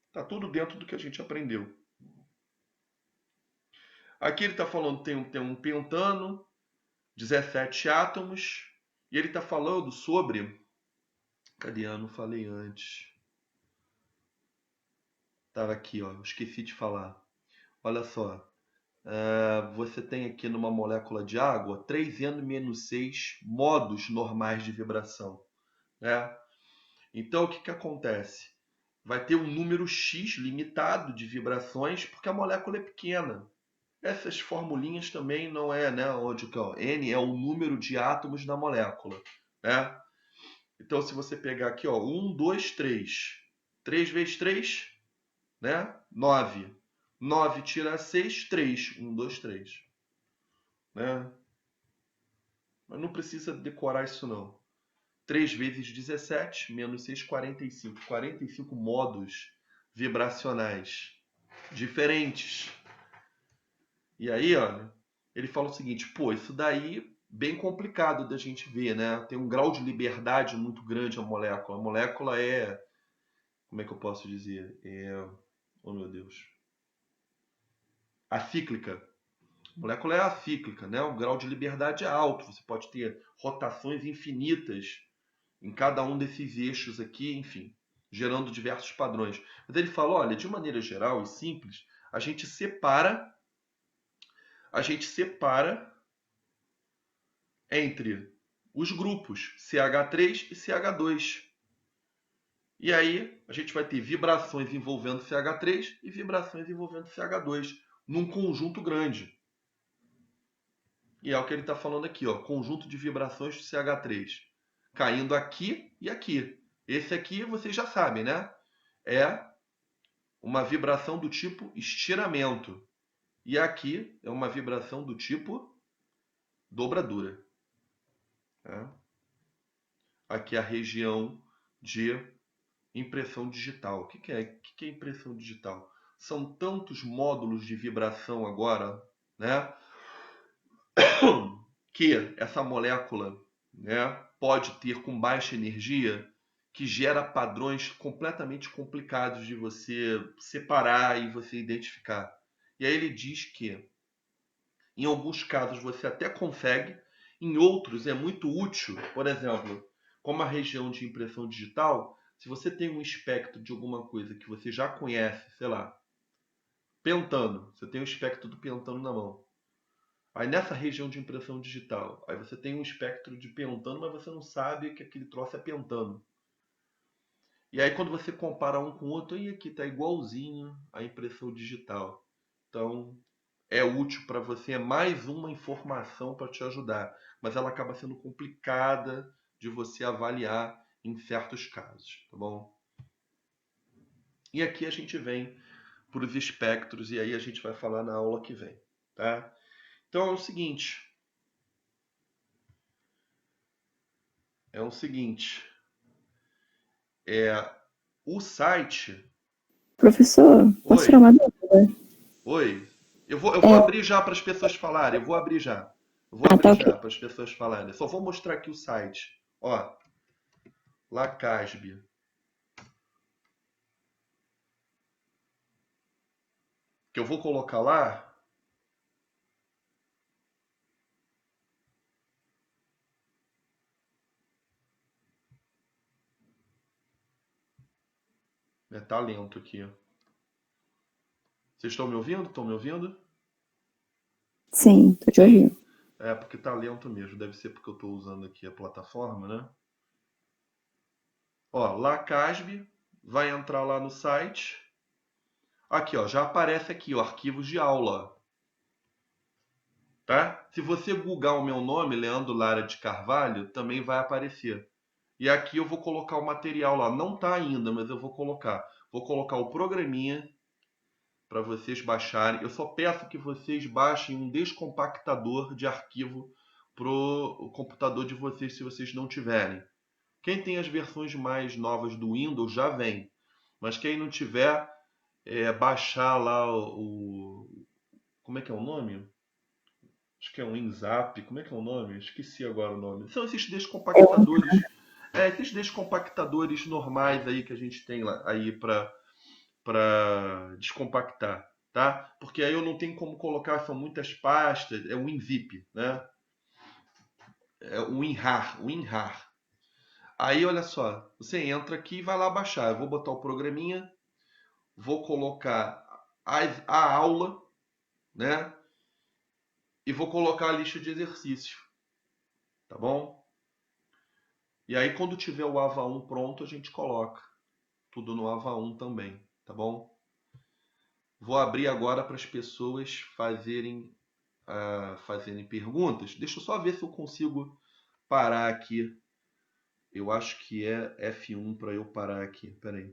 Está tudo dentro do que a gente aprendeu. Aqui ele está falando que tem um pentano, 17 átomos, e ele está falando sobre... Cadê? Eu não falei antes. Estava aqui, ó, esqueci de falar. Olha só, você tem aqui numa molécula de água 3N-6 modos normais de vibração, né? Então o que acontece? Vai ter um número X limitado de vibrações porque a molécula é pequena. Essas formulinhas também não é, né? Onde N é o número de átomos da molécula, né? Então se você pegar aqui, ó, 1, 2, 3. 3 vezes 3, né? 9. 9 tira 6, 3. 1, 2, 3. Né? Mas não precisa decorar isso não. 3 vezes 17, menos 6, 45. 45 modos vibracionais diferentes. E aí, olha, ele fala o seguinte, pô, isso daí bem complicado da gente ver, né? Tem um grau de liberdade muito grande a molécula. A molécula é, como é que eu posso dizer? Oh meu Deus. Acíclica. A molécula é acíclica, né? O grau de liberdade é alto. Você pode ter rotações infinitas em cada um desses eixos aqui, enfim, gerando diversos padrões. Mas ele fala, olha, de maneira geral e simples, a gente separa entre os grupos CH3 e CH2. E aí a gente vai ter vibrações envolvendo CH3 e vibrações envolvendo CH2 num conjunto grande. E é o que ele está falando aqui, ó, conjunto de vibrações de CH3 caindo aqui e aqui. Esse aqui vocês já sabem, né? É uma vibração do tipo estiramento. E aqui é uma vibração do tipo dobradura. Tá? Aqui é a região de impressão digital. O que é impressão digital? São tantos módulos de vibração agora, né? Que essa molécula, né, pode ter com baixa energia, que gera padrões completamente complicados de você separar e você identificar. E aí ele diz que em alguns casos você até consegue, em outros é muito útil, por exemplo, como a região de impressão digital, se você tem um espectro de alguma coisa que você já conhece, sei lá, pentano, você tem o espectro do pentano na mão. Aí nessa região de impressão digital, aí você tem um espectro de pentano, mas você não sabe que aquele troço é pentano. E aí quando você compara um com o outro, e aqui está igualzinho a impressão digital. Então é útil para você, é mais uma informação para te ajudar, mas ela acaba sendo complicada de você avaliar em certos casos, tá bom? E aqui a gente vem para os espectros e aí a gente vai falar na aula que vem, tá? Então é o seguinte, O site... Professor, posso Oi, tirar uma dúvida? oi. Eu vou É, abrir já para as pessoas falarem. Eu vou abrir já. Eu vou tá abrir ok. já para as pessoas falarem. Só vou mostrar aqui o site. Ó, Lacasbe. Que eu vou colocar lá. Tá lento aqui. Vocês estão me ouvindo? Estão me ouvindo? Sim, tô te Sim. ouvindo. É porque tá lento mesmo. Deve ser porque eu estou usando aqui a plataforma, né? Ó, Lacasbe. Vai entrar lá no site. Aqui, ó. Já aparece aqui, ó. Arquivos de aula. Tá? Se você googar o meu nome, Leandro Lara de Carvalho, também vai aparecer. E aqui eu vou colocar o material lá. Não tá ainda, mas eu vou colocar. Vou colocar o programinha para vocês baixarem. Eu só peço que vocês baixem um descompactador de arquivo pro computador de vocês, se vocês não tiverem. Quem tem as versões mais novas do Windows já vem. Mas quem não tiver, baixar lá como é que é o nome? Acho que é um WinZap. Como é que é o nome? Esqueci agora o nome. São esses descompactadores. Esses descompactadores normais aí que a gente tem lá, aí para descompactar, tá? Porque aí eu não tenho como colocar, são muitas pastas, é o WinZip, né? É o WinRAR. Aí olha só, você entra aqui e vai lá baixar. Eu vou botar o programinha, vou colocar a aula, né? E vou colocar a lista de exercícios, tá bom? E aí quando tiver o AVA1 pronto, a gente coloca tudo no AVA1 também, tá bom? Vou abrir agora para as pessoas fazerem perguntas. Deixa eu só ver se eu consigo parar aqui. Eu acho que é F1 para eu parar aqui. Peraí.